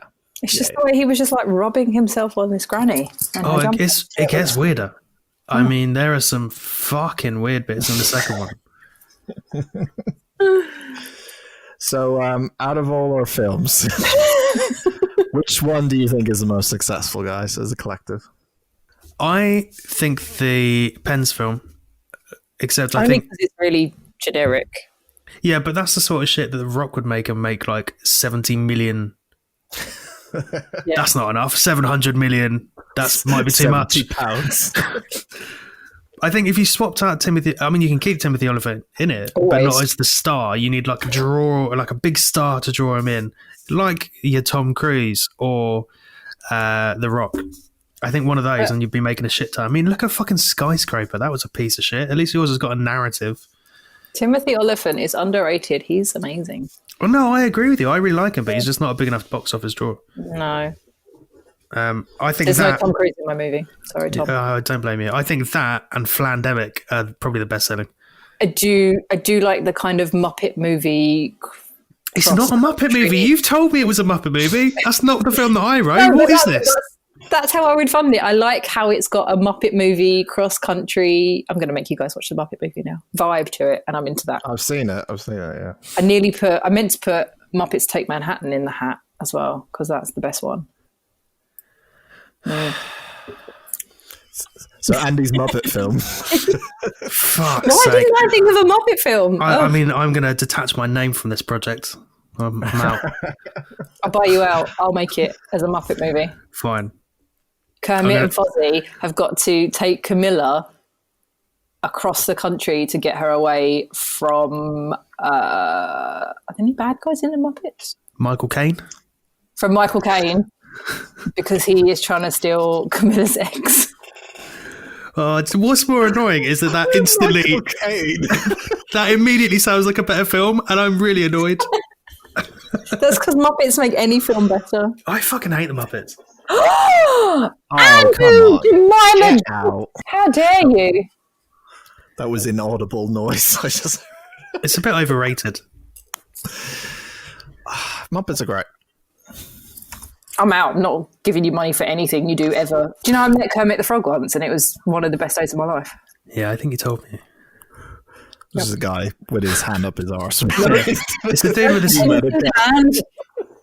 B: It's just the way he was just like rubbing himself on this granny.
C: Oh, it gets weirder. I mean, there are some fucking weird bits in the second one.
A: So, out of all our films, which one do you think is the most successful, guys, as a collective?
C: I think the Pens film, except I think
B: because it's really generic.
C: Yeah, but that's the sort of shit that The Rock would make and make like 70 million.
B: Yeah.
C: That's not enough. 700 million. That might be too much.
A: Pounds.
C: I think if you swapped out Timothy, I mean, you can keep Timothy Olyphant in it,
B: Always.
C: but not as the star. You need like a big star to draw him in, like your Tom Cruise or The Rock. I think one of those, and you'd be making a shit ton. I mean, look at fucking Skyscraper. That was a piece of shit. At least yours has got a narrative. Timothy
B: Olyphant is underrated. He's amazing.
C: Well, no, I agree with you. I really like him, but he's just not a big enough box office draw.
B: No.
C: I think
B: there's no Tom Cruise in my movie. Sorry, Tom.
C: Don't blame you. I think that and Flandemic are probably the best selling.
B: I do like the kind of Muppet movie.
C: It's not a Muppet movie. You've told me it was a Muppet movie. That's not the film that I wrote.
B: No,
C: what is this?
B: That's how I would fund it. I like how it's got a Muppet movie, cross-country. I'm going to make you guys watch the Muppet movie now. Vibe to it, and I'm into that.
A: I've seen it, yeah.
B: I meant to put Muppets Take Manhattan in the hat as well, because that's the best one.
C: So Andy's Muppet film.
B: Why didn't I think of a Muppet film?
C: I mean, I'm going to detach my name from this project. I'm out.
B: I'll buy you out. I'll make it as a Muppet movie.
C: Fine.
B: Kermit and Fozzie have got to take Camilla across the country to get her away from... are there any bad guys in the Muppets?
C: Michael Caine.
B: From Michael Caine, because he is trying to steal Camilla's eggs.
C: What's more annoying is that instantly... that immediately sounds like a better film, and I'm really annoyed.
B: That's because Muppets make any film better.
C: I fucking hate the Muppets.
B: Andrew,
A: Get out.
B: How dare you?
A: That was inaudible noise.
C: It's a bit overrated.
A: Muppets are great.
B: I'm out. I'm not giving you money for anything you do ever. Do you know I met Kermit the Frog once, and it was one of the best days of my life.
C: Yeah, I think you told me.
A: This is a guy with his hand up his arse.
C: It's the dude with his
B: hand.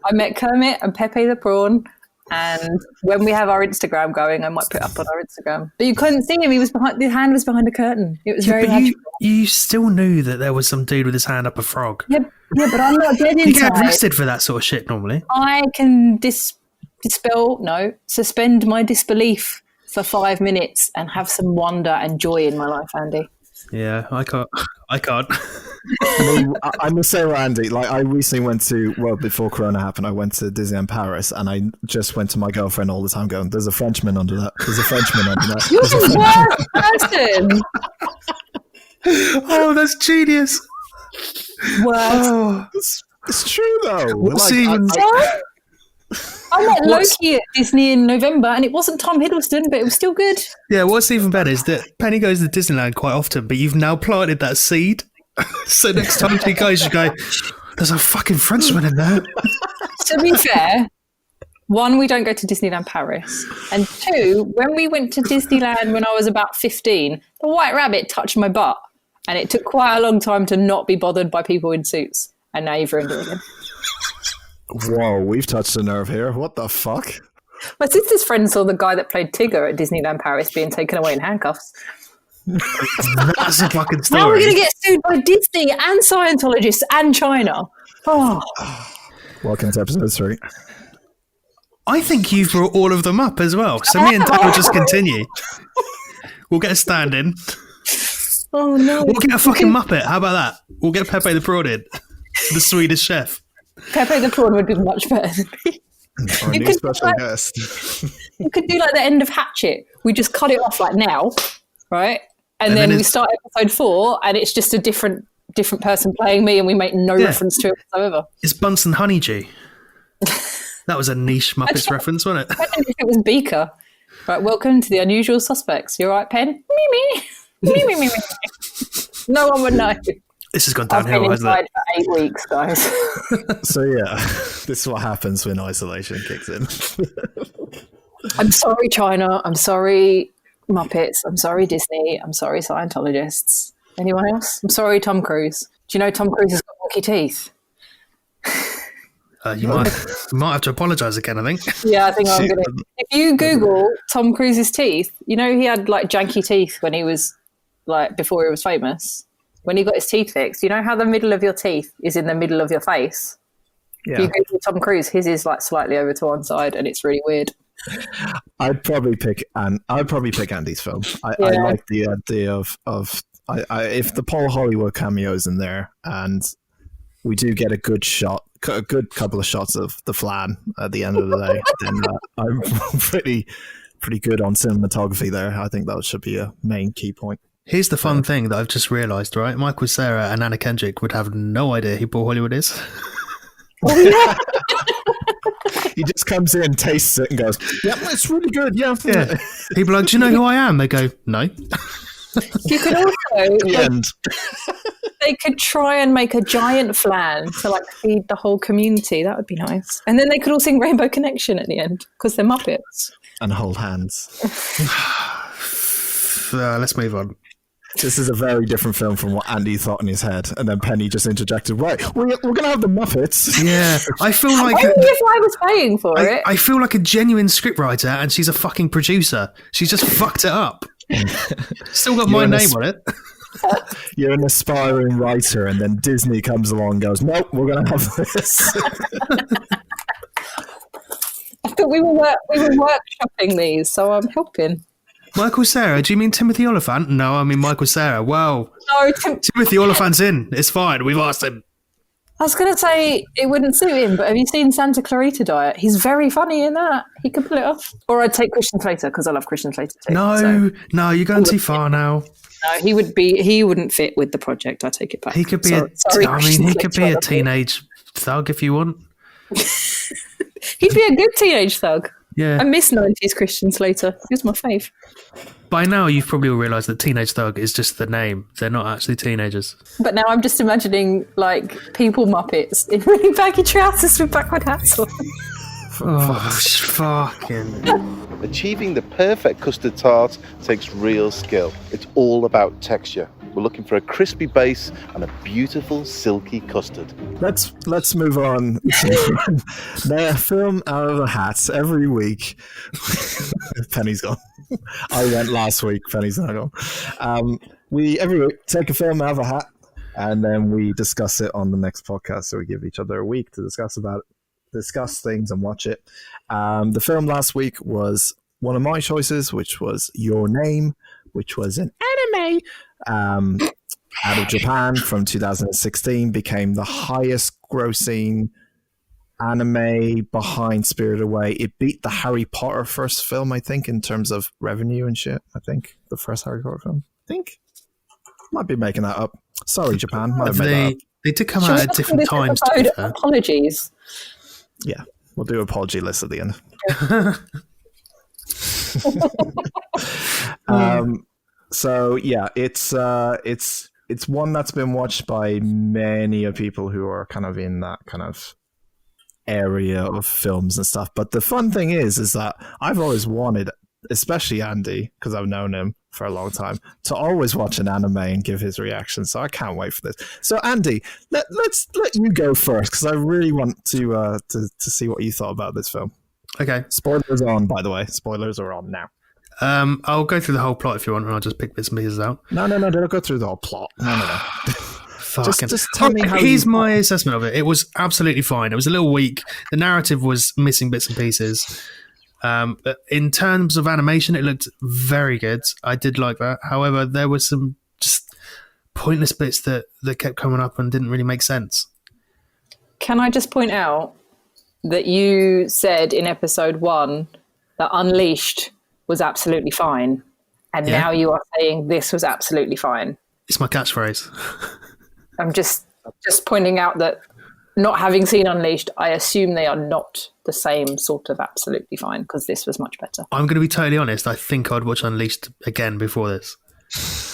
B: I met Kermit and Pepe the Prawn, and when we have our Instagram going, I might put it up on our Instagram. But you couldn't see him; his hand was behind a curtain. It was very magical.
C: You still knew that there was some dude with his hand up a frog.
B: Yeah, but I'm not dead inside.
C: You get arrested for that sort of shit normally.
B: I can suspend my disbelief for 5 minutes and have some wonder and joy in my life, Andy.
C: Yeah, I can't.
A: I must say, Andy, like I recently went to, before Corona happened, I went to Disneyland Paris, and I just went to my girlfriend all the time going, there's a Frenchman under that. There's a Frenchman under that.
B: You're the worst person.
C: Oh, that's genius.
B: Worst.
A: It's true, though.
B: I met Loki at Disney in November, and it wasn't Tom Hiddleston, but it was still good.
C: Yeah, what's even better is that Penny goes to Disneyland quite often, but you've now planted that seed. So next time she goes, you go, There's a fucking Frenchman in there.
B: To be fair, one, we don't go to Disneyland Paris. And two, when we went to Disneyland when I was about 15, the White Rabbit touched my butt. And it took quite a long time to not be bothered by people in suits. And now you've ruined it again.
A: Whoa, we've touched a nerve here. What the fuck?
B: My sister's friend saw the guy that played Tigger at Disneyland Paris being taken away in handcuffs.
C: That's a fucking story.
B: Now we're going to get sued by Disney and Scientologists and China. Oh.
A: Welcome to episode 3.
C: I think you've brought all of them up as well. So me and Dan will just continue. We'll get a stand-in.
B: Oh, no.
C: We'll get a fucking Muppet. How about that? We'll get Pepe the Prawn in. The Swedish chef.
B: Pepe the Prawn would be much better than me.
A: Our new special guest.
B: You could do like the end of Hatchet. We just cut it off like now, right? And then we start episode 4 and it's just a different person playing me and we make no reference to it whatsoever.
C: It's Bunsen Honeydew. That was a niche Muppets reference, wasn't it?
B: I don't know if it was Beaker. Right, welcome to the Unusual Suspects. You all right, Pen? Me. Me. No one would know.
C: This has gone downhill, hasn't it?
B: I've been inside for 8 weeks, guys.
A: So yeah, this is what happens when isolation kicks in.
B: I'm sorry, China. I'm sorry, Muppets. I'm sorry, Disney. I'm sorry, Scientologists. Anyone else? I'm sorry, Tom Cruise. Do you know Tom Cruise has got wonky teeth?
C: You might have to apologise again, I think.
B: Yeah, I think I'm going to. If you Google Tom Cruise's teeth, you know he had like janky teeth when he was like before he was famous. When he got his teeth fixed, you know how the middle of your teeth is in the middle of your face?
A: Yeah.
B: If you Google Tom Cruise, his is like slightly over to one side and it's really weird.
A: I'd probably pick Andy's film. I like the idea of if the Paul Hollywood cameo is in there and we do get a good couple of shots of the Flan at the end of the day, then I'm pretty good on cinematography there. I think that should be a main key point.
C: Here's the fun thing that I've just realised, right? Michael Cera and Anna Kendrick would have no idea who Paul Hollywood is.
A: He just comes in, tastes it, and goes, "Yep, it's really good." Yeah.
C: People are like, "Do you know who I am?" They go, "No."
B: You could also they could try and make a giant flan to like feed the whole community. That would be nice. And then they could all sing Rainbow Connection at the end because they're Muppets.
A: And hold hands.
C: Let's move on.
A: This is a very different film from what Andy thought in his head, and then Penny just interjected. Right, we're going to have the Muppets.
C: Yeah, I feel like
B: only if I was paying for it.
C: I feel like a genuine scriptwriter, and she's a fucking producer. She's just fucked it up. Still got my name on it.
A: You're an aspiring writer, and then Disney comes along and goes, "Nope, we're going to have this."
B: I thought we were workshopping these, so I'm helping.
C: Michael Cera? Do you mean Timothy Oliphant? No, I mean Michael Cera. Well,
B: no,
C: Timothy Oliphant's in. It's fine. We've asked him.
B: I was going to say it wouldn't suit him, but have you seen Santa Clarita Diet? He's very funny in that. He could pull it off. Or I'd take Christian Slater because I love Christian Slater too.
C: No, you're going too far now.
B: No, he wouldn't fit with the project. I take it back.
C: He could be he could be a teenage thug if you want.
B: He'd be a good teenage thug.
C: Yeah.
B: I miss 90s Christian Slater. He was my fave.
C: By now, you've probably all realised that Teenage Thug is just the name. They're not actually teenagers.
B: But now I'm just imagining, like, people Muppets in really baggy trousers with backward hats on.
C: Fucking...
D: Achieving the perfect custard tart takes real skill. It's all about texture. We're looking for a crispy base and a beautiful silky custard.
A: Let's move on. They film out of a hat every week. Penny's gone. I went last week. Penny's not gone. We every week take a film out of a hat, and then we discuss it on the next podcast. So we give each other a week to discuss things and watch it. The film last week was one of my choices, which was Your Name, which was an anime out of Japan from 2016, became the highest grossing anime behind Spirited Away. It beat the Harry Potter first film, I think, in terms of revenue and shit. I think the first Harry Potter film. I think. Might be making that up. Sorry, Japan. Might have made that up.
C: They did come out at different times.
B: Apologies.
A: Yeah, we'll do an apology list at the end. So yeah, it's it's one that's been watched by many of people who are kind of in that kind of area of films and stuff. But the fun thing is that I've always wanted, especially Andy, because I've known him for a long time, to always watch an anime and give his reaction. So I can't wait for this. So Andy, let's let you go first, because I really want to see what you thought about this film.
C: Okay.
A: Spoilers on, by the way. Spoilers are on now.
C: I'll go through the whole plot if you want, and I'll just pick bits and pieces out.
A: No, don't go through the whole plot. No. just tell me how.
C: Here's my assessment of it. It was absolutely fine. It was a little weak. The narrative was missing bits and pieces. But in terms of animation, it looked very good. I did like that. However, there were some just pointless bits that kept coming up and didn't really make sense.
B: Can I just point out that you said in episode 1 that Unleashed was absolutely fine, and now you are saying this was absolutely fine?
C: It's my catchphrase.
B: I'm just pointing out that, not having seen Unleashed, I assume they are not the same sort of absolutely fine, because this was much better.
C: I'm going to be totally honest. I think I'd watch Unleashed again before this.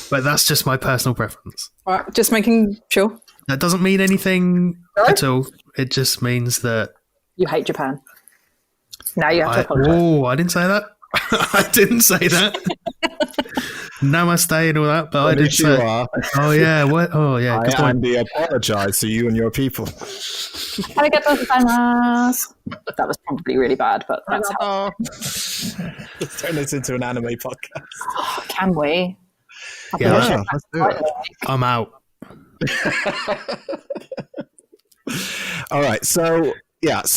C: But that's just my personal preference.
B: All right, just making sure.
C: That doesn't mean anything at all. It just means that...
B: You hate Japan. Now you have to apologize.
C: Oh, I didn't say that. I didn't say that. Namaste and all that, but I did say. Oh yeah, what? Oh yeah.
A: Andy, apologize to you and your people.
B: Arigatou gozaimasu. That was probably really bad, but that's how.
A: Let's turn this into an anime podcast.
B: Oh, can we?
C: Yeah, let's do it. I'm out.
A: All right, so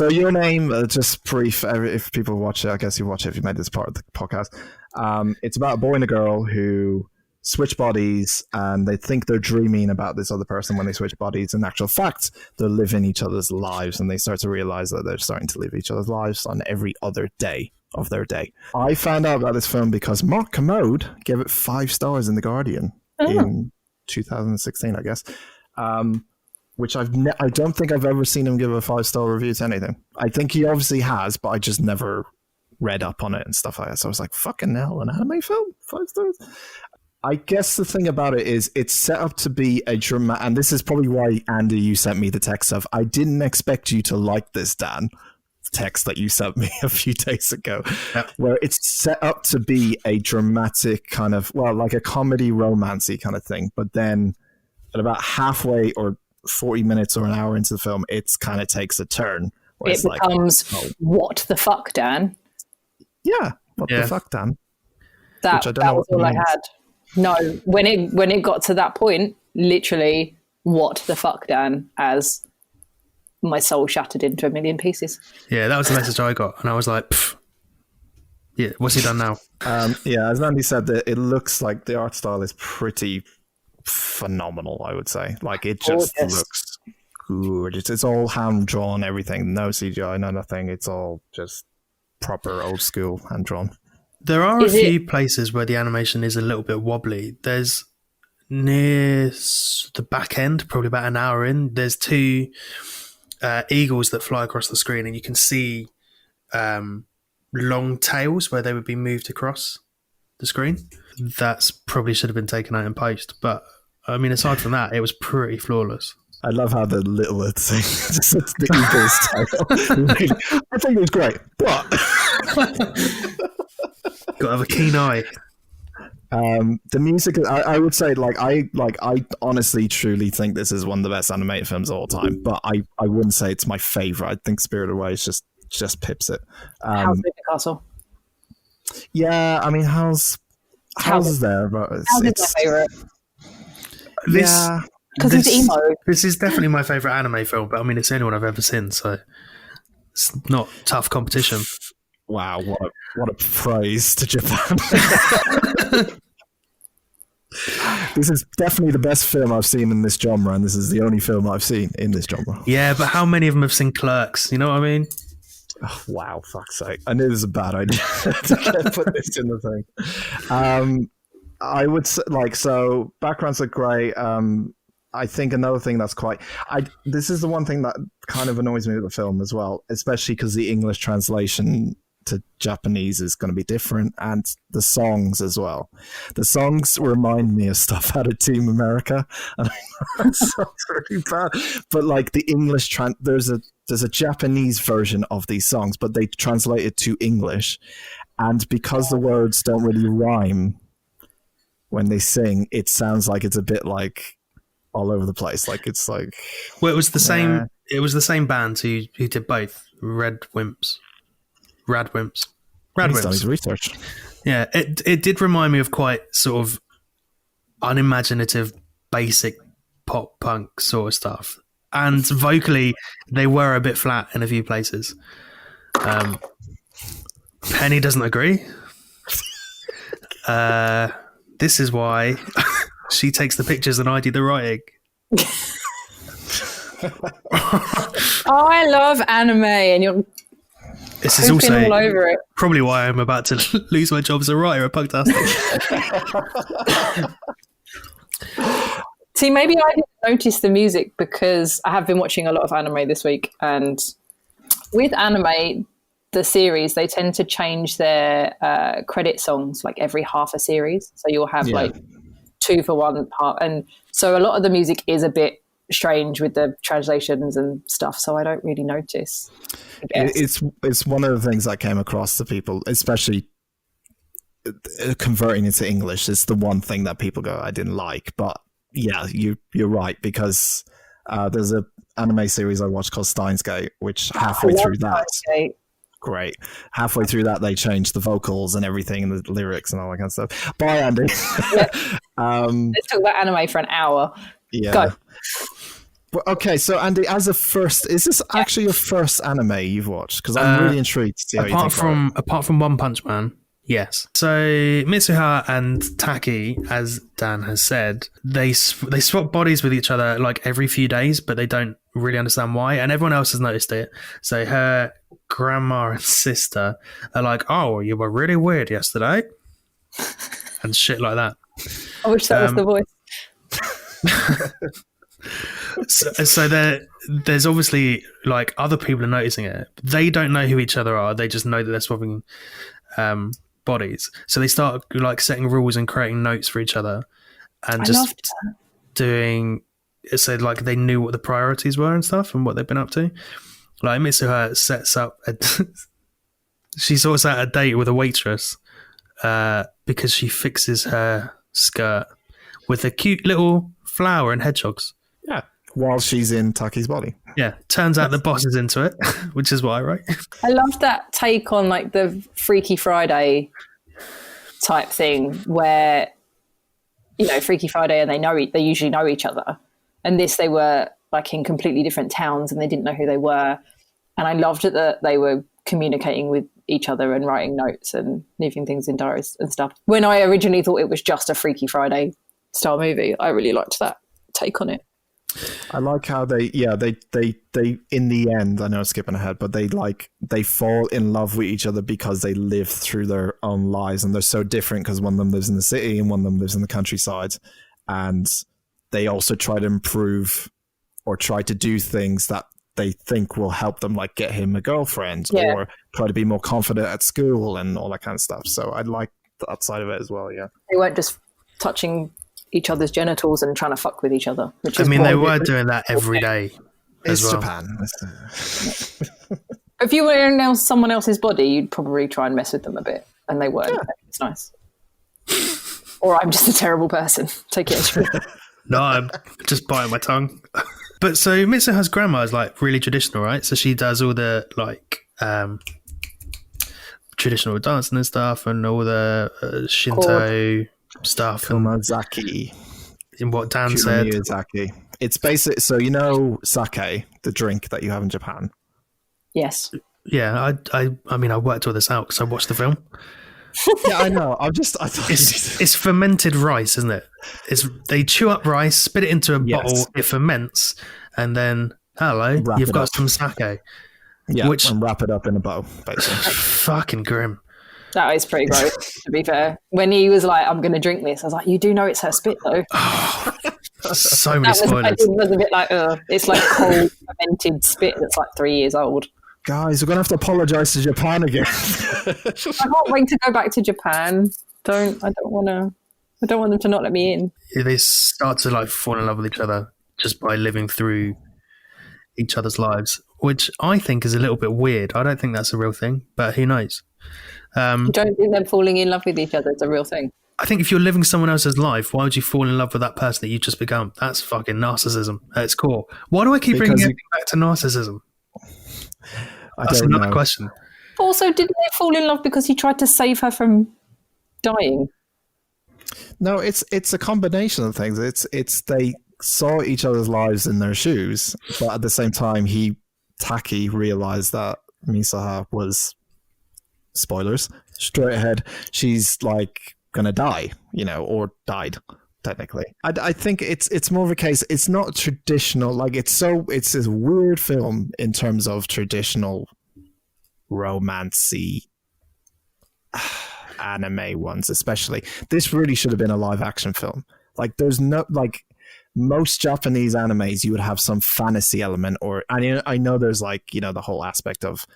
A: your name, just brief, if people watch it, I guess you watch it if you made this part of the podcast. It's about a boy and a girl who switch bodies, and they think they're dreaming about this other person when they switch bodies. In actual fact, they're living each other's lives, and they start to realize that they're starting to live each other's lives on every other day of their day. I found out about this film because Mark Commode gave it 5 stars in The Guardian in 2016, I guess. Which I don't think I've ever seen him give a 5-star review to anything. I think he obviously has, but I just never read up on it and stuff like that. So I was like, fucking hell, an anime film? 5 stars? I guess the thing about it is it's set up to be a dramatic, and this is probably why, Andy, you sent me the text of, I didn't expect you to like this, Dan, text that you sent me a few days ago, where it's set up to be a dramatic kind of, well, like a comedy romancy kind of thing. But then at about halfway or 40 minutes or an hour into the film, it's kind of takes a turn.
B: It becomes, what the fuck, Dan?
A: Yeah, what the fuck, Dan?
B: That was all I had. No, when it got to that point, literally, what the fuck, Dan, as my soul shattered into a million pieces.
C: Yeah, that was the message I got, and I was like, pff. Yeah, what's he done now?
A: As Andy said, it looks like the art style is pretty phenomenal, I would say. Like, it just looks good. It's all hand drawn, everything. No CGI, no nothing. It's all just proper old school hand drawn.
C: There are a few places where the animation is a little bit wobbly. There's near the back end, probably about an hour in, there's 2 eagles that fly across the screen, and you can see long tails where they would be moved across the screen. That's probably should have been taken out in post, but I mean, aside from that, it was pretty flawless.
A: I love how the little thing just the eagle's tail. I think it was great, but
C: got to have a keen eye.
A: The music, I would say, I honestly truly think this is one of the best animated films of all time, but I wouldn't say it's my favorite. I think Spirited Away just pips it.
B: How's Moving Castle?
A: Yeah, I mean, How's is there, but
B: How's is my favorite.
C: Because it's emo. This is definitely my favorite anime film, but I mean, it's the only one I've ever seen, so it's not tough competition.
A: Wow, what a praise to Japan. This is definitely the best film I've seen in this genre, and this is the only film I've seen in this genre.
C: Yeah, but how many of them have seen Clerks? You know what I mean?
A: Oh, wow, fuck's sake. I knew this was a bad idea to put this in the thing. I would say, so backgrounds look great. I think another thing that's this is the one thing that kind of annoys me with the film as well, especially because the English translation to Japanese is going to be different, and the songs as well. The songs remind me of stuff out of Team America, and I know it sounds really bad, but like the English there's a Japanese version of these songs, but they translate it to English, and because the words don't really rhyme when they sing, it sounds like it's a bit like all over the place. Like it's like,
C: well, it was the same. It was the same band who did both. Rad Wimps.
A: He's done his research.
C: Yeah, it did remind me of quite sort of unimaginative, basic pop punk sort of stuff. And vocally, they were a bit flat in a few places. Penny doesn't agree. This is why she takes the pictures and I do the writing.
B: Oh, I love anime, and you're
C: this is also
B: all over it.
C: Probably why I'm about to lose my job as a writer at Punktastic.
B: See, maybe I didn't notice the music because I have been watching a lot of anime this week, and with anime, the series, they tend to change their credit songs like every half a series. So you'll have like 2 for 1 part, and so a lot of the music is a bit strange with the translations and stuff, so I don't really notice.
A: It's one of the things I came across to people, especially converting into English. It's the one thing that people go, I didn't like. But yeah, you're right, because there's a anime series I watched called Steins Gate, which halfway through that, great. Halfway through that, they changed the vocals and everything and the lyrics and all that kind of stuff. Bye, Andy.
B: Let's talk about anime for an hour.
A: Yeah.
B: Go.
A: Well, okay, so Andy, is this actually your first anime you've watched? Because I'm really intrigued to see how you think
C: apart from One Punch Man, yes. So Mitsuha and Taki, as Dan has said, they swap bodies with each other like every few days, but they don't really understand why, and everyone else has noticed it. So her grandma and sister are like, "Oh, you were really weird yesterday," and shit like that.
B: I wish that was the voice.
C: So there's obviously like other people are noticing it. They don't know who each other are. They just know that they're swapping bodies. So they start like setting rules and creating notes for each other, and just doing so like they knew what the priorities were and stuff and what they've been up to. Like Mitsuha sets up she sorts out a date with a waitress because she fixes her skirt with a cute little flower and hedgehogs.
A: Yeah. While she's in Taki's body.
C: Yeah. Turns out the boss is into it, which is why, right?
B: I love that take on like the Freaky Friday type thing where, you know, Freaky Friday and they usually know each other. And this, they were like in completely different towns and they didn't know who they were. And I loved it that they were communicating with each other and writing notes and leaving things in diaries and stuff. When I originally thought it was just a Freaky Friday style movie, I really liked that take on it.
A: I like how they in the end, I know I'm skipping ahead, but they fall in love with each other because they live through their own lives, and they're so different because one of them lives in the city and one of them lives in the countryside, and they also try to improve or try to do things that they think will help them, like get him a girlfriend or try to be more confident at school and all that kind of stuff. So I like that side of it as well. Yeah,
B: they weren't just touching each other's genitals and trying to fuck with each other.
C: I mean, they were doing that every day.
A: It's
C: well.
A: Japan.
B: If you were in someone else's body, you'd probably try and mess with them a bit, and they weren't. Yeah. It's nice. Or I'm just a terrible person. Take it as you will.
C: No, I'm just biting my tongue. But so Mitsuha's grandma is like really traditional, right? So she does all the like traditional dancing and stuff, and all the Shinto stuff.
A: Komazaki.
C: In what Dan said.
A: Komazaki. It's basic. So you know sake, the drink that you have in Japan.
B: Yes.
C: Yeah, I mean, I worked all this out because I watched the film.
A: Yeah, I know. I thought
C: it's fermented rice, isn't it? They chew up rice, spit it into a bottle, it ferments, and then you've got some sake.
A: Yeah, and wrap it up in a bowl, basically.
C: Fucking grim.
B: That is pretty gross, to be fair. When he was like, I'm going to drink this, I was like, you do know it's her spit, though.
C: Oh, so many spoilers.
B: It was a bit like, it's like cold, fermented spit that's like 3 years old.
A: Guys, we're gonna have to apologize to Japan again.
B: I can't wait to go back to Japan. I don't want them to not let me in.
C: They start to like fall in love with each other just by living through each other's lives, which I think is a little bit weird. I don't think that's a real thing, but who knows?
B: You don't think them falling in love with each other is a real thing?
C: I think if you're living someone else's life, why would you fall in love with that person that you've just become? That's fucking narcissism at its core. Why do I keep bringing everything back to narcissism? That's another question.
B: Also, didn't they fall in love because he tried to save her from dying?
A: No, it's a combination of things. It's they saw each other's lives in their shoes, but at the same time, Taki realized that Misaha was, spoilers, straight ahead, she's like gonna die, or died technically. I think it's more of a case. It's not traditional. Like it's this weird film in terms of traditional romancy anime ones, especially. This really should have been a live action film. Like there's no like. Most Japanese animes, you would have some fantasy element, I know there's like, the whole aspect of,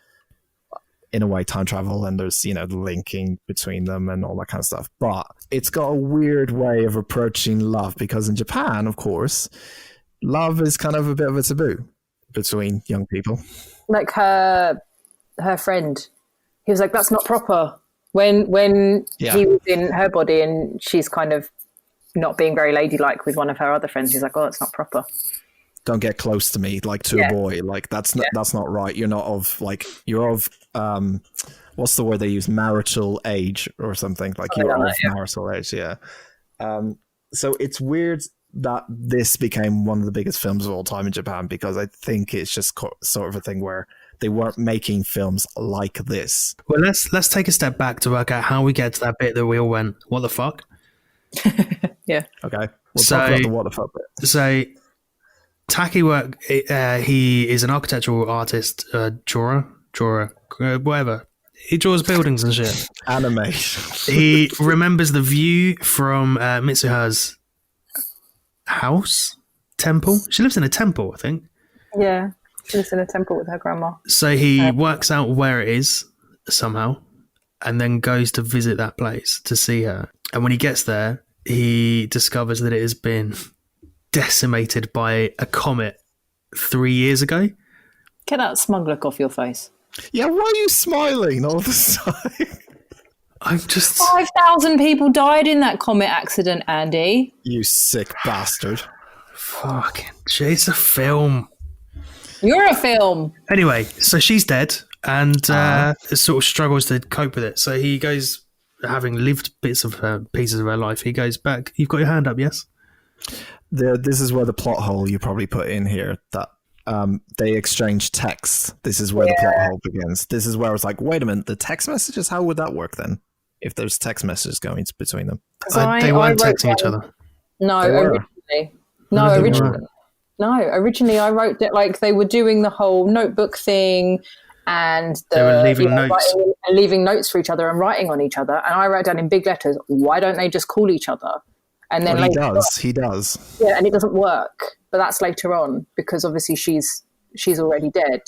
A: in a way, time travel, and there's, the linking between them and all that kind of stuff. But it's got a weird way of approaching love, because in Japan, of course, love is kind of a bit of a taboo between young people.
B: Like her friend, he was like, that's not proper. When he was in her body and she's kind of not being very ladylike with one of her other friends, he's like, oh, it's not proper. Don't
A: get close to me, like to a boy. Like that's not right. You're of what's the word they use? Marital age or something. Like you're of marital age. Yeah. So it's weird that this became one of the biggest films of all time in Japan, because I think it's just sort of a thing where they weren't making films like this.
C: Well, let's take a step back to work out how we get to that bit that we all went, what the fuck?
B: Yeah.
A: Okay. We'll talk about the what the fuck bit.
C: So Taki he is an architectural artist, drawer, whatever. He draws buildings and shit.
A: Anime.
C: He remembers the view from Mitsuha's house, temple. She lives in a temple, I think.
B: Yeah, she lives in a temple with her grandma.
C: So he works out where it is somehow, and then goes to visit that place to see her. And when he gets there, he discovers that it has been decimated by a comet 3 years ago.
B: Get that smug look off your face.
A: Yeah, why are you smiling all the time?
C: I'm just...
B: 5,000 people died in that comet accident, Andy.
A: You sick bastard.
C: Fucking... It's a film.
B: You're a film.
C: Anyway, so she's dead and sort of struggles to cope with it. So he goes... Having lived pieces of her life, he goes back. You've got your hand up, yes?
A: This is where the plot hole you probably put in here, that they exchange texts. This is where the plot hole begins. This is where it's like, wait a minute, the text messages, how would that work then? If there's text messages going between them.
C: They weren't texting each other.
B: No, originally I wrote that like they were doing the whole notebook thing, and
C: they were leaving notes.
B: Leaving notes for each other and writing on each other. And I wrote down in big letters, why don't they just call each other? And then
A: he does.
B: Yeah, and it doesn't work. But that's later on, because obviously she's already dead.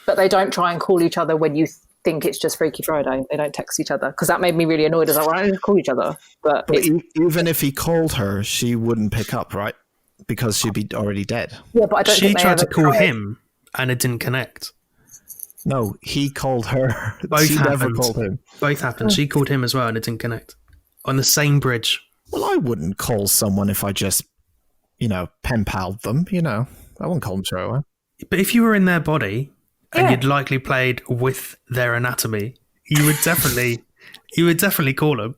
B: But they don't try and call each other when you think it's just Freaky Friday. They don't text each other, because that made me really annoyed. I was like, why don't they just call each other? But
A: even if he called her, she wouldn't pick up, right? Because she'd be already dead.
B: Yeah, but I don't
C: she
B: think
C: tried to call him and it didn't connect.
A: No, he called her.
C: Both
A: she
C: happened.
A: never called him.
C: Both happened. She called him as well and it didn't connect. On the same bridge.
A: Well, I wouldn't call someone if I just, pen palled them, I wouldn't call them straight away.
C: But if you were in their body and you'd likely played with their anatomy, you would definitely call them.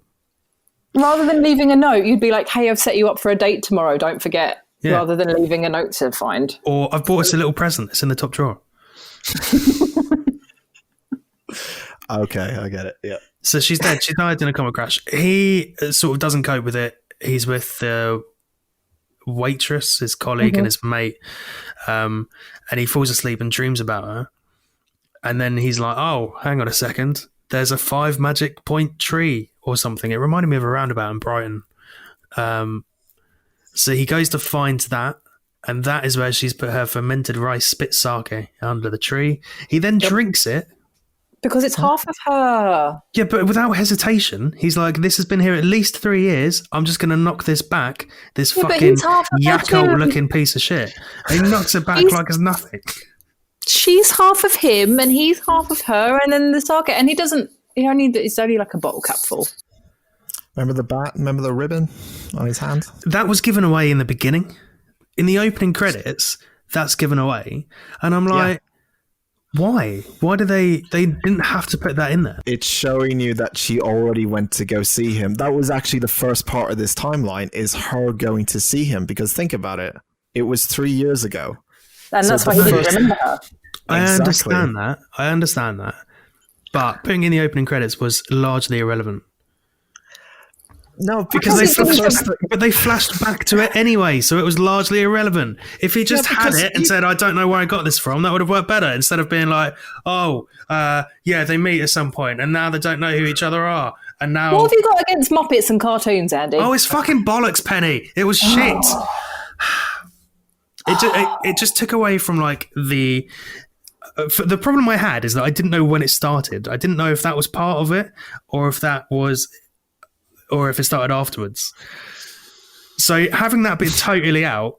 B: Rather than leaving a note, you'd be like, hey, I've set you up for a date tomorrow, don't forget. Yeah. Rather than leaving a note to find.
C: Or I've bought us a little present. It's in the top drawer.
A: Okay, I get it. Yeah.
C: So she's dead. She died in a comet crash. He sort of doesn't cope with it. He's with the waitress, his colleague, and his mate. And he falls asleep and dreams about her. And then he's like, oh, hang on a second. There's a 5 magic point tree or something. It reminded me of a roundabout in Brighton. So he goes to find that. And that is where she's put her fermented rice spit sake under the tree. He then drinks it.
B: Because it's half of her.
C: Yeah, but without hesitation, he's like, this has been here at least 3 years. I'm just going to knock this back. This fucking Yakult-looking piece of shit. And he knocks it back like it's nothing.
B: She's half of him and he's half of her, and then the sake. And it's only like a bottle cap full.
A: Remember the bat? Remember the ribbon on his hand?
C: That was given away in the beginning. In the opening credits, that's given away. And I'm like... Why? Why do they didn't have to put that in there?
A: It's showing you that she already went to go see him. That was actually the first part of this timeline, is her going to see him. Because think about it. It was 3 years ago.
B: And that's why he didn't remember her.
C: I understand that. But putting in the opening credits was largely irrelevant.
A: No, because
C: they flashed back to it anyway, so it was largely irrelevant. If he just had it and said, I don't know where I got this from, that would have worked better, instead of being like, they meet at some point, and now they don't know who each other are. And now,
B: what have you got against Muppets and cartoons, Andy?
C: Oh, it's fucking bollocks, Penny. It was shit. It just took away from like the problem I had is that I didn't know when it started. I didn't know if that was part of it or if it started afterwards. So having that bit totally out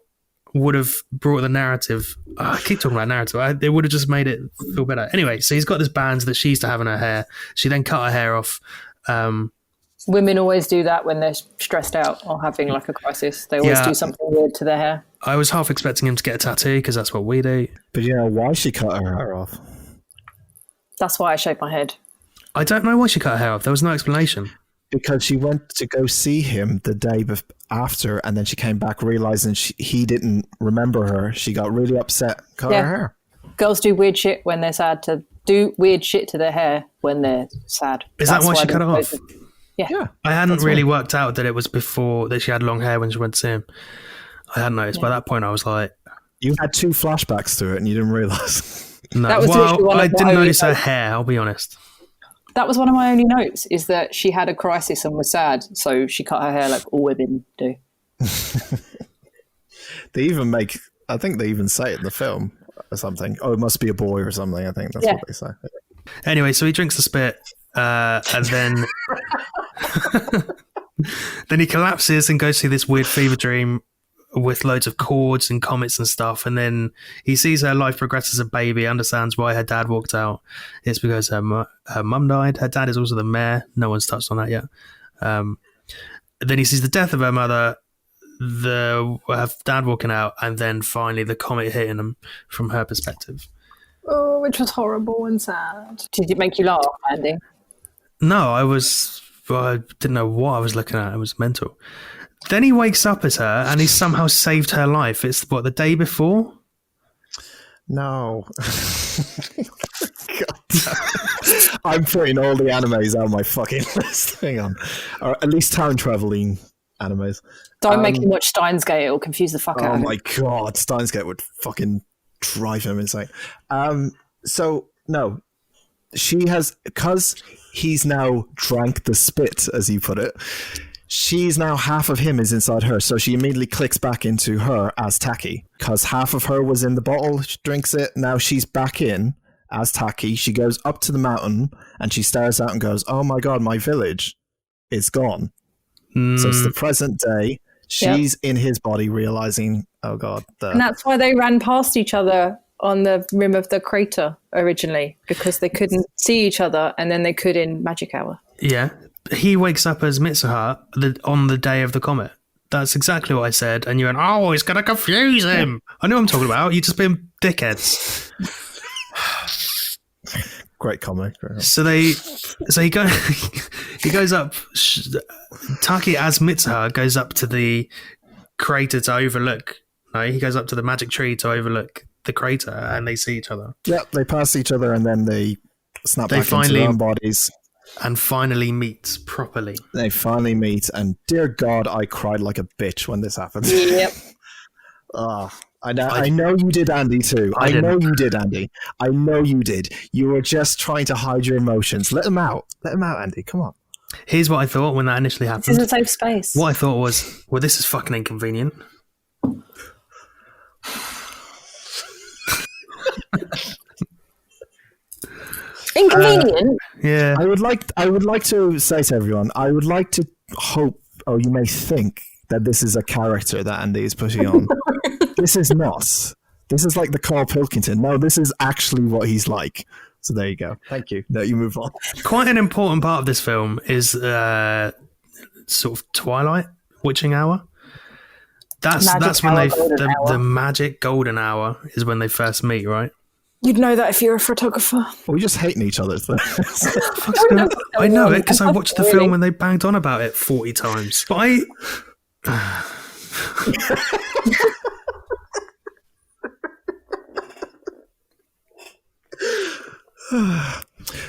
C: would have brought the narrative. I keep talking about narrative. It would have just made it feel better. Anyway, so he's got this band that she used to have in her hair. She then cut her hair off.
B: Women always do that when they're stressed out or having like a crisis. They always do something weird to their hair.
C: I was half expecting him to get a tattoo because that's what we do.
A: But why she cut her hair off?
B: That's why I shaved my head.
C: I don't know why she cut her hair off. There was no explanation.
A: Because she went to go see him the day after, and then she came back realizing he didn't remember her. She got really upset, cut her hair.
B: Girls do weird shit when they're sad, to do weird shit to their hair when they're sad.
C: Is that why she cut it off?
B: Yeah.
C: I hadn't really worked out that it was before that she had long hair when she went to see him. I hadn't noticed. By that point, I was like...
A: You had 2 flashbacks to it and you didn't realise.
C: No, I didn't notice her hair, I'll be honest.
B: That was one of my only notes, is that she had a crisis and was sad, so she cut her hair like all women do.
A: I think they even say it in the film or something. Oh, it must be a boy or something. I think that's what they say.
C: Anyway, so he drinks the spit, and then then he collapses and goes through this weird fever dream with loads of chords and comets and stuff, and then he sees her life progress as a baby, understands why her dad walked out. It's because her mum died. Her dad is also the mayor. No one's touched on that yet. Then he sees the death of her mother, her dad walking out, and then finally the comet hitting him from her perspective.
B: Oh, which was horrible and sad. Did it make you laugh, Andy?
C: No, I didn't know what I was looking at. It was mental. Then he wakes up as her, and he's somehow saved her life. It's the day before?
A: No. I'm putting all the animes on my fucking list. Hang on. Or at least time traveling animes.
B: Don't make him watch Steins Gate. It'll confuse the fuck out of him.
A: Oh my god, Steins Gate would fucking drive him insane. So, no. She has... Because he's now drank the spit, as you put it... She's now half of him is inside her, so she immediately clicks back into her as Taki. Because half of her was in the bottle, she drinks it, now she's back in as Taki. She goes up to the mountain and she stares out and goes, oh my god, my village is gone. So it's the present day. She's in his body realizing, oh god.
B: And that's why they ran past each other on the rim of the crater originally, because they couldn't see each other, and then they could in Magic Hour.
C: Yeah. He wakes up as Mitsuha on the day of the comet. That's exactly what I said. And you went, oh, he's going to confuse him. I know what I'm talking about. You're just being dickheads.
A: Great comic.
C: So he goes up. Taki as Mitsuha goes up to the crater to overlook. No, he goes up to the magic tree to overlook the crater, and they see each other.
A: Yep, they pass each other, and then they snap back into their own bodies.
C: And finally meet properly.
A: They finally meet, and dear God, I cried like a bitch when this happened.
B: Yep.
A: I know you did, Andy, too. I know you did, Andy. I know you did. You were just trying to hide your emotions. Let them out. Let them out, Andy. Come on.
C: Here's what I thought when that initially happened.
B: This is a safe space.
C: What I thought was, well, this is fucking inconvenient.
B: Inconvenient.
C: Yeah.
A: I would like to say to everyone, I would like to hope, or you may think, that this is a character that Andy is putting on. This is not. This is like the Carl Pilkington. No, this is actually what he's like. So there you go. Thank you. Now you move on.
C: Quite an important part of this film is sort of twilight, witching hour. That's when the magic golden hour is when they first meet, right?
B: You'd know that if you're a photographer.
A: Well, we're just hating each other.
C: I know it because I watched the film and they banged on about it 40 times. But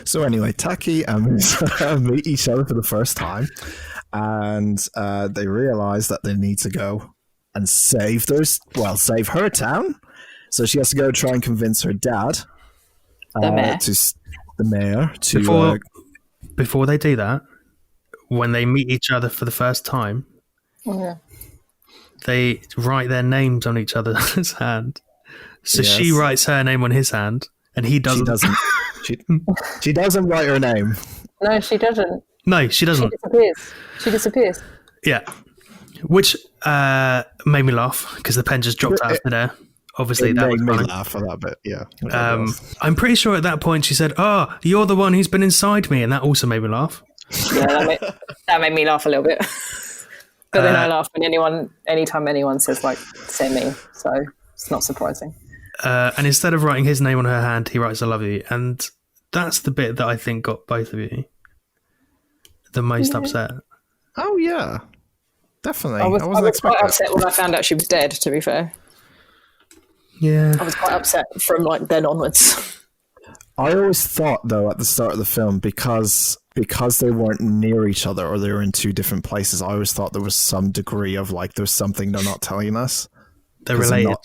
A: So anyway, Taki and Musa meet each other for the first time, and they realize that they need to go and save her town. So she has to go try and convince her dad, the mayor, to.
C: Before they do that, when they meet each other for the first time, they write their names on each other's hand. So she writes her name on his hand, and he doesn't.
A: She doesn't write her name.
B: No, she doesn't.
C: No, she doesn't.
B: She disappears.
C: Yeah. Which made me laugh because the pen just dropped out of thin air. Obviously, that was
A: made me
C: funny.
A: laugh for that bit. Yeah.
C: I'm pretty sure at that point she said, "Oh, you're the one who's been inside me," and that also made me laugh.
B: Yeah, that made me laugh a little bit. But then I laugh anytime anyone says like "say me," so it's not surprising.
C: And instead of writing his name on her hand, he writes "I love you," and that's the bit that I think got both of you the most upset.
A: Oh yeah, definitely.
B: I was quite upset when I found out she was dead. To be fair.
C: Yeah.
B: I was quite upset from like then onwards.
A: I always thought though at the start of the film because they weren't near each other or they were in two different places, I always thought there was some degree of like there's something they're not telling us.
C: They're related.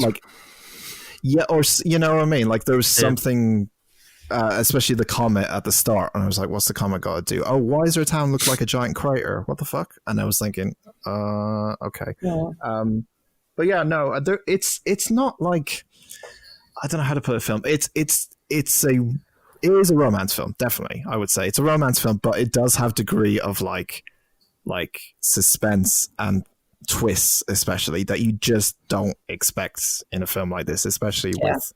A: Or you know what I mean? Like there was something, especially the comet at the start, and I was like, "What's the comet got to do? Oh, why does our town look like a giant crater? What the fuck?" And I was thinking, okay.
B: Yeah.
A: But yeah, no, it's not like, I don't know how to put a film. It is a romance film, definitely. I would say it's a romance film, but it does have degree of like suspense and twists, especially that you just don't expect in a film like this, especially with,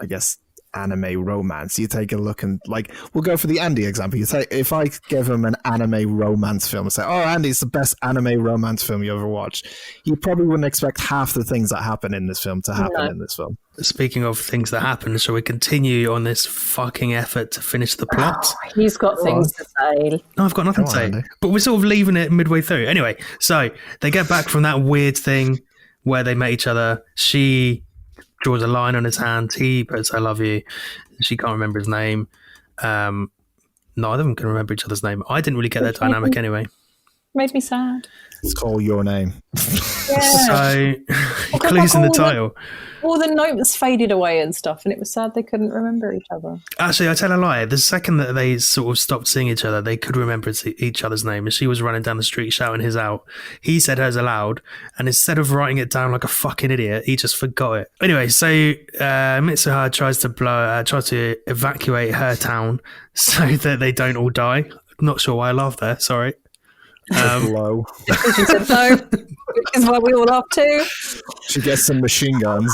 A: I guess, anime romance. You take a look and like, we'll go for the Andy example. You say, if I give him an anime romance film and say, "Oh, Andy, it's the best anime romance film you ever watched," you probably wouldn't expect half the things that happen in this film to happen in this film.
C: Speaking of things that happen, shall we continue on this fucking effort to finish the plot?
B: Oh, he's got things to say.
C: No, I've got nothing to say. Andy. But we're sort of leaving it midway through. Anyway, so they get back from that weird thing where they met each other. She draws a line on his hand. He puts "I love you." She can't remember his name. Neither of them can remember each other's name. I didn't really get that dynamic anyway.
B: Made me sad.
A: It's called Your Name.
C: So, clues in the title.
B: All the notes faded away and stuff, and it was sad they couldn't remember each other.
C: Actually, I tell a lie. The second that they sort of stopped seeing each other, they could remember each other's name. And she was running down the street shouting his out. He said hers aloud, and instead of writing it down like a fucking idiot, he just forgot it. Anyway, so Mitsuha tries to evacuate her town so that they don't all die. Not sure why I laughed there. Sorry.
A: Low.
B: She said no, which is why we all laugh too.
A: She gets some machine guns.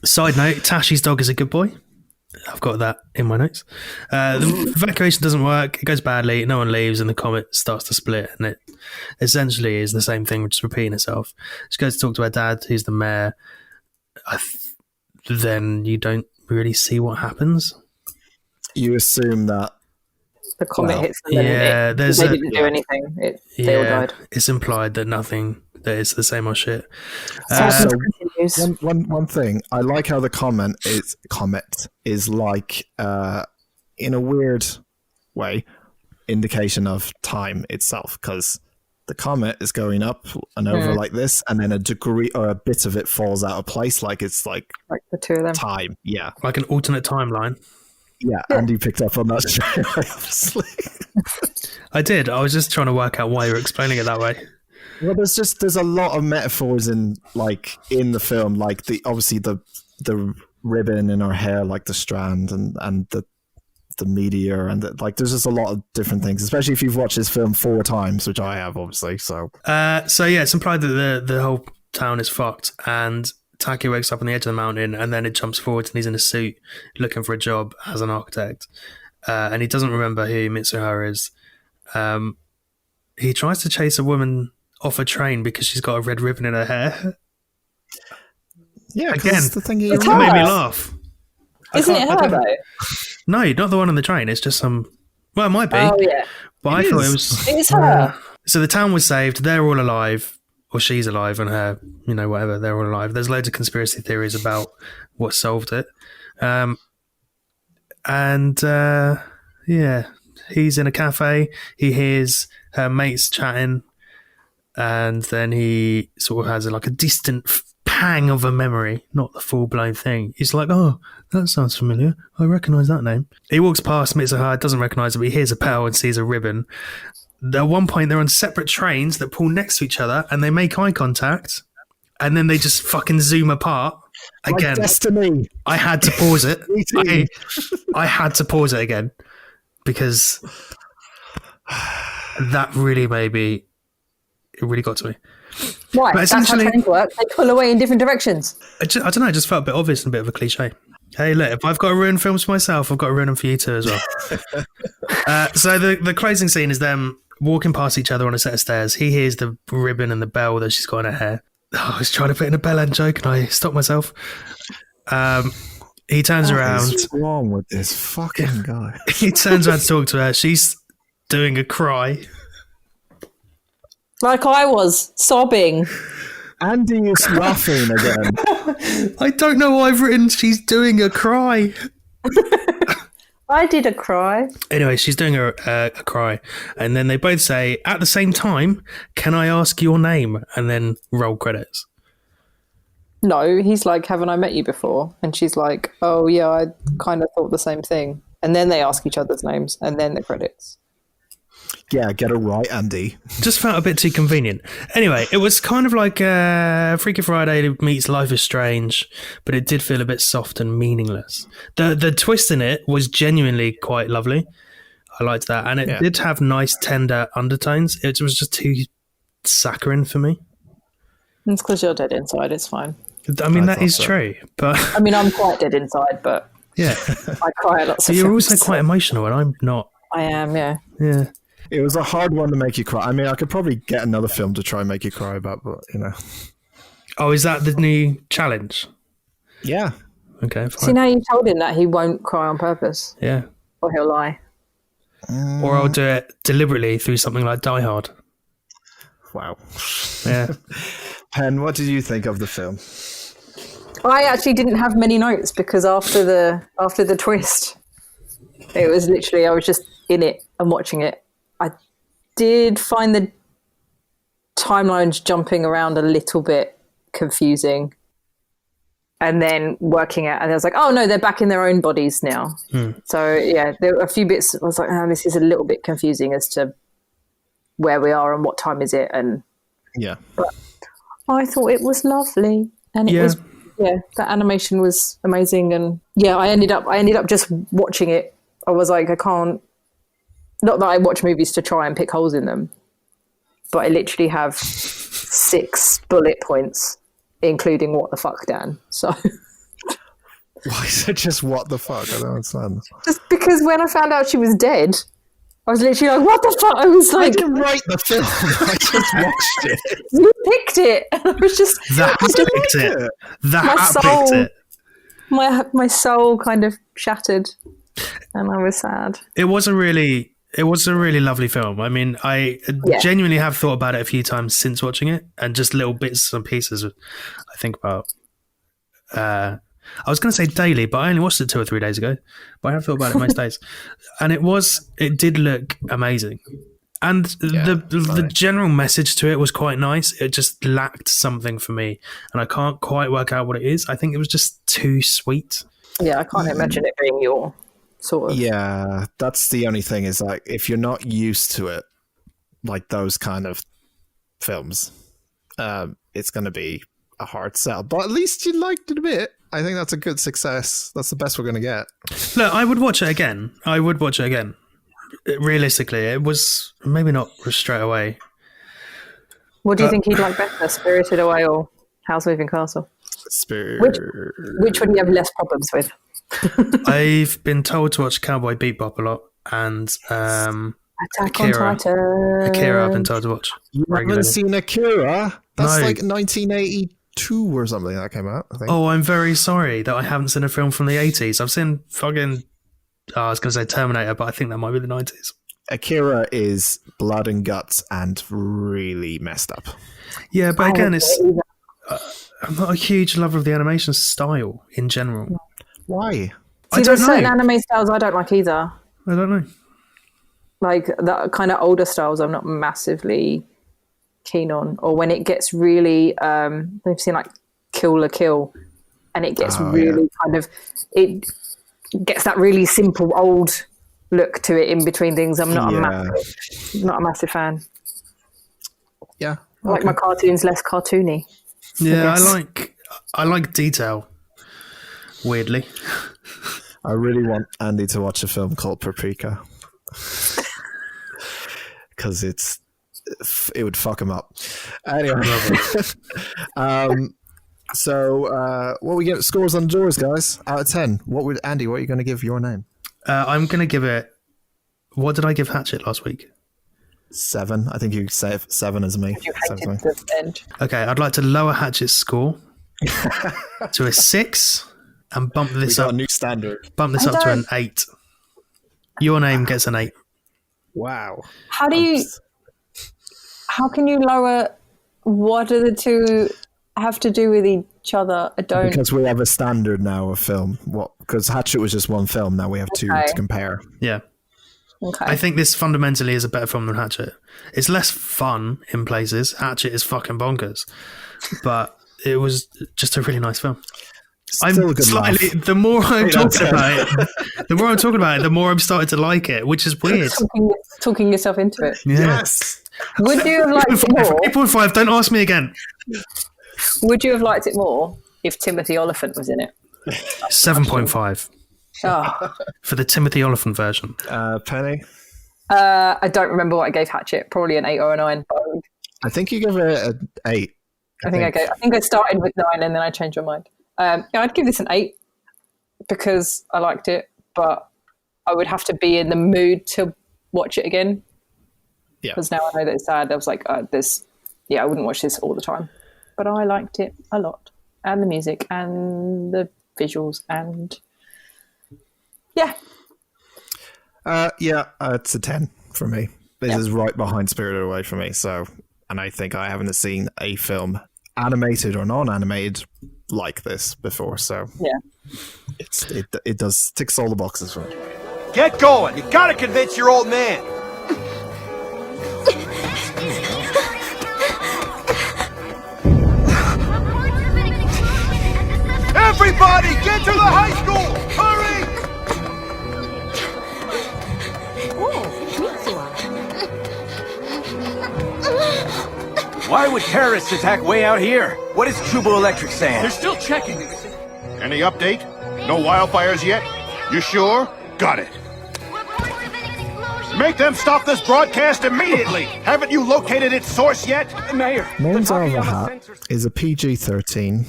C: Side note, Tashi's dog is a good boy. I've got that in my notes. The evacuation doesn't work. It goes badly. No one leaves and the comet starts to split. And it essentially is the same thing, just repeating itself. She goes to talk to her dad, who's the mayor. Then you don't really see what happens.
A: You assume that
B: the comet hits them and they didn't do anything. They all died.
C: It's implied that it's the same old shit.
A: One thing, I like how the comet is like, in a weird way, indication of time itself, because the comet is going up and over like this, and then a degree or a bit of it falls out of place, like it's like
B: the two of them.
A: Time, yeah.
C: Like an alternate timeline.
A: Yeah, Andy picked up on that straight away, obviously.
C: I did. I was just trying to work out why you were explaining it that way.
A: Well, there's a lot of metaphors in the film, like obviously the ribbon in her hair, like the strand, and the meteor, and there's just a lot of different things, especially if you've watched this film 4 times, which I have, obviously. So
C: it's implied that the whole town is fucked, and Taki wakes up on the edge of the mountain, and then it jumps forward, and he's in a suit looking for a job as an architect, and he doesn't remember who Mitsuha is. He tries to chase a woman off a train because she's got a red ribbon in her hair.
A: Yeah,
C: again,
A: the thing
C: it made me laugh.
B: Isn't it her, though?
C: No, not the one on the train. It's just some... Well, it might be.
B: Oh, yeah.
C: But I thought it was...
B: It is her.
C: So the town was saved. They're all alive. Or she's alive and her, whatever. They're all alive. There's loads of conspiracy theories about what solved it. He's in a cafe. He hears her mates chatting. And then he sort of has a distant pang of a memory, not the full-blown thing. He's like, oh, that sounds familiar. I recognise that name. He walks past Mitsuha, doesn't recognise it, but he hears a bell and sees a ribbon. At one point, they're on separate trains that pull next to each other, and they make eye contact, and then they just fucking zoom apart. Again,
A: like Destiny.
C: I had to pause it. I had to pause it again, because that really made me... It really got to me.
B: Why? That's how trains work. They pull away in different directions.
C: I don't know. It just felt a bit obvious and a bit of a cliche. Hey, look, if I've got to ruin films for myself, I've got to ruin them for you too as well. So the closing scene is them walking past each other on a set of stairs. He hears the ribbon and the bell that she's got in her hair. Oh, I was trying to put in a bell end joke and I stopped myself. He turns around.
A: What's wrong with this fucking guy?
C: He turns around to talk to her. She's doing a cry.
B: Like I was, sobbing.
A: Andy is laughing again.
C: I don't know why I've written she's doing a cry.
B: I did a cry.
C: Anyway, she's doing a cry. And then they both say, at the same time, can I ask your name? And then roll credits.
B: No, he's like, haven't I met you before? And she's like, oh, yeah, I kind of thought the same thing. And then they ask each other's names, and then the credits.
A: Yeah, get it right, Andy.
C: Just felt a bit too convenient. Anyway, it was kind of like Freaky Friday meets Life is Strange, but it did feel a bit soft and meaningless. The twist in it was genuinely quite lovely. I liked that. And it did have nice, tender undertones. It was just too saccharine for me.
B: It's because you're dead inside. It's fine.
C: I mean, that is true. But
B: I mean, I'm quite dead inside, but
C: yeah,
B: I cry a lot.
C: So you're also quite emotional, and I'm not.
B: I am, yeah.
C: Yeah.
A: It was a hard one to make you cry. I mean, I could probably get another film to try and make you cry about, but
C: Oh, is that the new challenge?
A: Yeah.
C: Okay, fine.
B: See, now you told him that he won't cry on purpose.
C: Yeah.
B: Or he'll lie.
C: Or I'll do it deliberately through something like Die Hard.
A: Wow.
C: Yeah.
A: Pen, what did you think of the film?
B: I actually didn't have many notes because after the twist, it was literally, I was just in it and watching it. I did find the timelines jumping around a little bit confusing, and then working out, and I was like, oh no, they're back in their own bodies now. So yeah, there were a few bits I was like, oh, this is a little bit confusing as to where we are and what time is it, and but I thought it was lovely, and it was the animation was amazing, and I ended up just watching it. I was like, I can't. Not that I watch movies to try and pick holes in them, but I literally have 6 bullet points, including what the fuck, Dan. So
A: why is it just what the fuck? I don't understand.
B: Just because when I found out she was dead, I was literally like, what the fuck? I was like,
A: I didn't write the film. I just watched it.
B: You picked it. And I was just...
C: That picked it. That picked it.
B: My soul kind of shattered, and I was sad.
C: It was a really lovely film. I mean, I genuinely have thought about it a few times since watching it, and just little bits and pieces I think about. I was going to say daily, but I only watched it 2 or 3 days ago. But I have thought about it most days, and it did look amazing, and the general message to it was quite nice. It just lacked something for me, and I can't quite work out what it is. I think it was just too sweet.
B: Yeah, I can't imagine it being your sort of.
A: Yeah, that's the only thing is like if you're not used to it, like those kind of films, it's going to be a hard sell. But at least you liked it a bit. I think that's a good success. That's the best we're going to get.
C: Look, I would watch it again. Realistically, it was maybe not straight away.
B: What do you think he'd like better, Spirited Away or House Moving Castle? Which one do you have less problems with?
C: I've been told to watch Cowboy Bebop a lot, and
B: Attack on Titan.
C: Akira I've been told to watch.
A: You
C: regularly.
A: haven't seen Akira? That's
C: No.
A: like 1982 or something that came out, I think.
C: Oh, I'm very sorry that I haven't seen a film from the 80s. I've seen fucking... I was going to say Terminator, but I think that might be the 90s.
A: Akira is blood and guts and really messed up.
C: Yeah, but again, it's... I'm not a huge lover of the animation style in general.
A: Why?
C: I
B: See,
C: don't
B: there's certain
C: know.
B: anime styles I don't like either.
C: I don't know.
B: Like the kind of older styles I'm not massively keen on. Or when it gets really... I've seen like Kill la Kill, and it gets really kind of... It gets that really simple old look to it in between things. I'm not a massive fan.
A: Yeah.
B: I like my cartoons less cartoony.
C: Yeah, I like detail. Weirdly.
A: I really want Andy to watch a film called Paprika. Because it would fuck him up. Anyway. So, what we get scores on doors, guys? Out of 10. Andy, what are you going to give your name?
C: I'm going to give it... What did I give Hatchet last week?
A: 7. I think you say 7 as me.
B: You hated the end.
C: Okay, I'd like to lower Hatchet's score to a 6 and bump this up.
A: A new standard.
C: Bump this up to an 8. Your name gets an 8.
A: Wow.
B: How can you lower? What do the two have to do with each other? I don't.
A: Because we have a standard now of film. Because Hatchet was just one film. Now we have two to compare.
C: Yeah.
B: Okay.
C: I think this fundamentally is a better film than Hatchet. It's less fun in places. Hatchet is fucking bonkers. But it was just a really nice film.
A: Still a good laugh.
C: The more I'm talking about it, the more I'm starting to like it, which is weird.
B: Talking yourself into it.
C: Yeah.
A: Yes.
B: Would you have liked it more?
C: 8.5, don't ask me again.
B: Would you have liked it more if Timothy Oliphant was in it?
C: 7.5
B: Oh.
C: for the Timothy Oliphant version.
A: Penny?
B: I don't remember what I gave Hatchet. Probably an 8 or a 9. But
A: I think you give it an 8.
B: I think I started with 9 and then I changed my mind. I'd give this an 8 because I liked it, but I would have to be in the mood to watch it again.
A: Yeah.
B: Because now I know that it's sad. I was like, I wouldn't watch this all the time. But I liked it a lot. And the music and the visuals and... Yeah.
A: It's a 10 for me. This is right behind Spirited Away for me. So, and I think I haven't seen a film, animated or non-animated, like this before. So, it does ticks all the boxes for me.
E: Get going! You gotta convince your old man! Everybody, get to the high school! Hurry! Why would terrorists attack way out here? What is Chubo Electric saying?
F: They're still checking.
G: Any update? No wildfires yet? You sure? Got it. Make them stop this broadcast immediately! Haven't you located its source yet?
F: Mayor,
A: Names Out of a Hat is a PG-13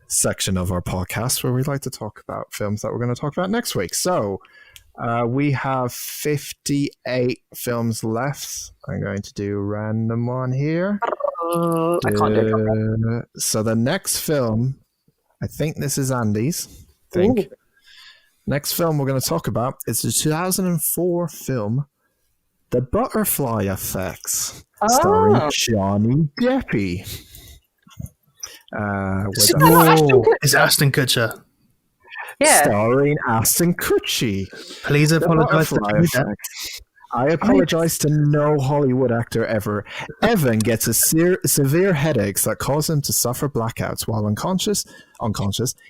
A: section of our podcast where we like to talk about films that we're going to talk about next week. So we have 58 films left. I'm going to do a random one here.
B: I can't do it.
A: So the next film, I think this is Andy's. Next film we're going to talk about is the 2004 film The Butterfly Effects, starring Johnny Depp.
C: It's Ashton Kutcher.
B: Yeah.
A: Starring Ashton Kutcher.
C: Please
A: The
C: apologise to
A: Butterfly
C: Johnny Depp.
A: Effect. I apologize to no Hollywood actor ever. Evan gets a severe headaches that cause him to suffer blackouts while unconscious.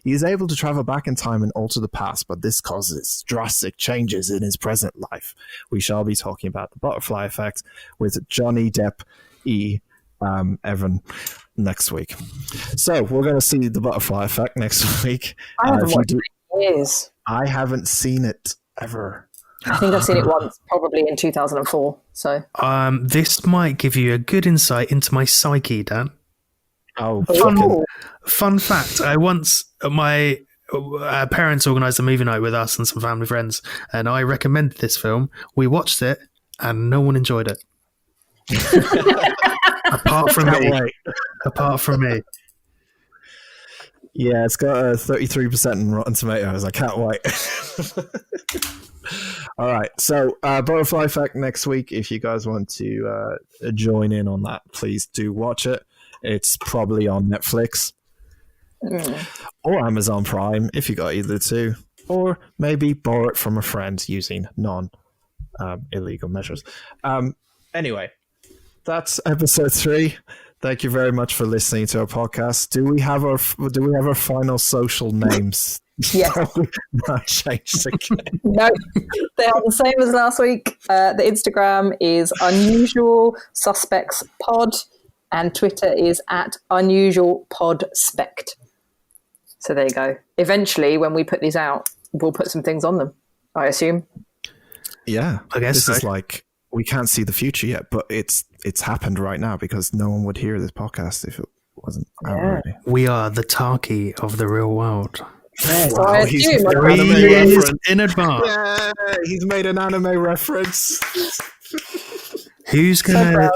A: He is able to travel back in time and alter the past, but this causes drastic changes in his present life. We shall be talking about the butterfly effect with Johnny Depp Evan next week. So we're going to see the butterfly effect next week.
B: I haven't watched it in years.
A: I haven't seen it ever.
B: I think I've seen it once, probably in 2004. So
C: this might give you a good insight into my psyche, Dan.
A: Oh,
C: Fun fact: my parents organised a movie night with us and some family friends, and I recommended this film. We watched it, and no one enjoyed it, apart from me.
A: Yeah, it's got a 33% in Rotten Tomatoes. I can't wait. All right, so Butterfly Effect next week. If you guys want to join in on that, please do watch it. It's probably on Netflix or Amazon Prime if you got either two, or maybe borrow it from a friend using non-illegal measures. Anyway, that's episode 3. Thank you very much for listening to our podcast. Do we have our final social names?
B: Yes.
A: Not changed again.
B: No, they are the same as last week. The Instagram is Unusual Suspects Pod, and Twitter is at Unusual Pod Spect. So there you go. Eventually, when we put these out, we'll put some things on them, I assume.
A: Yeah,
C: I guess
A: this
C: so.
A: is like, we can't see the future yet, but it's happened right now because no one would hear this podcast if it wasn't out already.
C: We are the Tarky of the real world.
B: So I assume
C: 3 years in advance.
A: Yeah, he's made an anime reference.
C: Who's gonna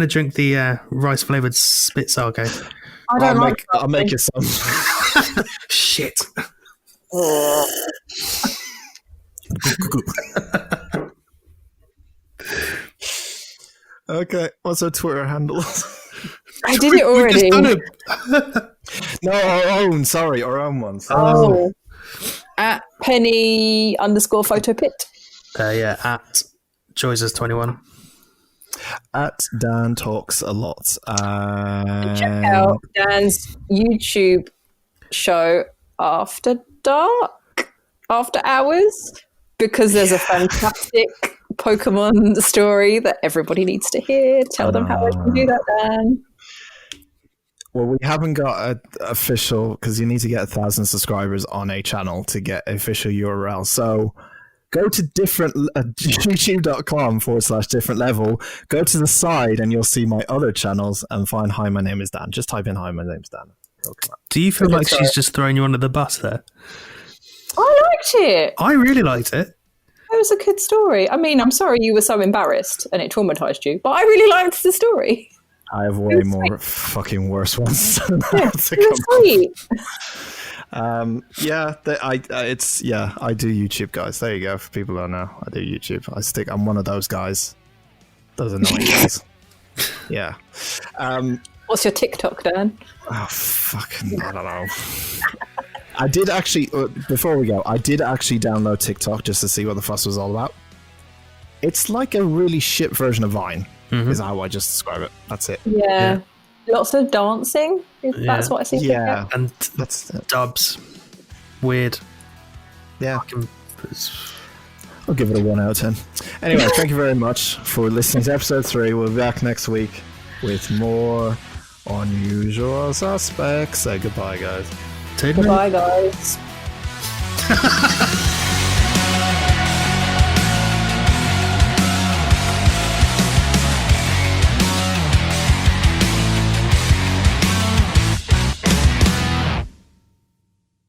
C: drink the rice flavored spit sake?
B: I don't
A: I'll make you some.
C: Shit.
A: Okay, what's our Twitter handle?
B: I did it already.
A: No, our own. Sorry, our own one.
B: Oh, at Penny_photopit.
C: Yeah, at Joyces21.
A: At Dan Talks a Lot.
B: Check out Dan's YouTube show After Dark, After Hours, because there's a fantastic Pokemon story that everybody needs to hear. Tell them how they can do that, Dan.
A: Well, we haven't got an official, because you need to get 1,000 subscribers on a channel to get official URL. So go to youtube.com/different level. Go to the side and you'll see my other channels and find Hi, my name is Dan. Just type in Hi, my name's Dan.
C: Do you feel like she's just throwing you under the bus there?
B: I liked it.
C: I really liked it.
B: It was a good story. I mean, I'm sorry you were so embarrassed and it traumatized you, but I really liked the story.
A: I have way more fucking worse ones.
B: Yeah, it was sweet.
A: I do YouTube, guys. There you go. For people who don't know, I do YouTube. I'm one of those guys. Those annoying guys. Yeah.
B: What's your TikTok, Dan?
A: Oh, fucking, I don't know. I did actually, before we go, I did actually download TikTok just to see what the fuss was all about. It's like a really shit version of Vine, is how I just describe it. That's it.
B: Yeah. Lots of dancing. That's what I think.
A: Yeah.
C: And
A: That's it.
C: dubs. Weird.
A: Yeah. I'll give it a 1 out of 10. Anyway, thank you very much for listening to episode 3. We'll be back next week with more Unusual Suspects. Say goodbye, guys.
B: Goodbye, guys.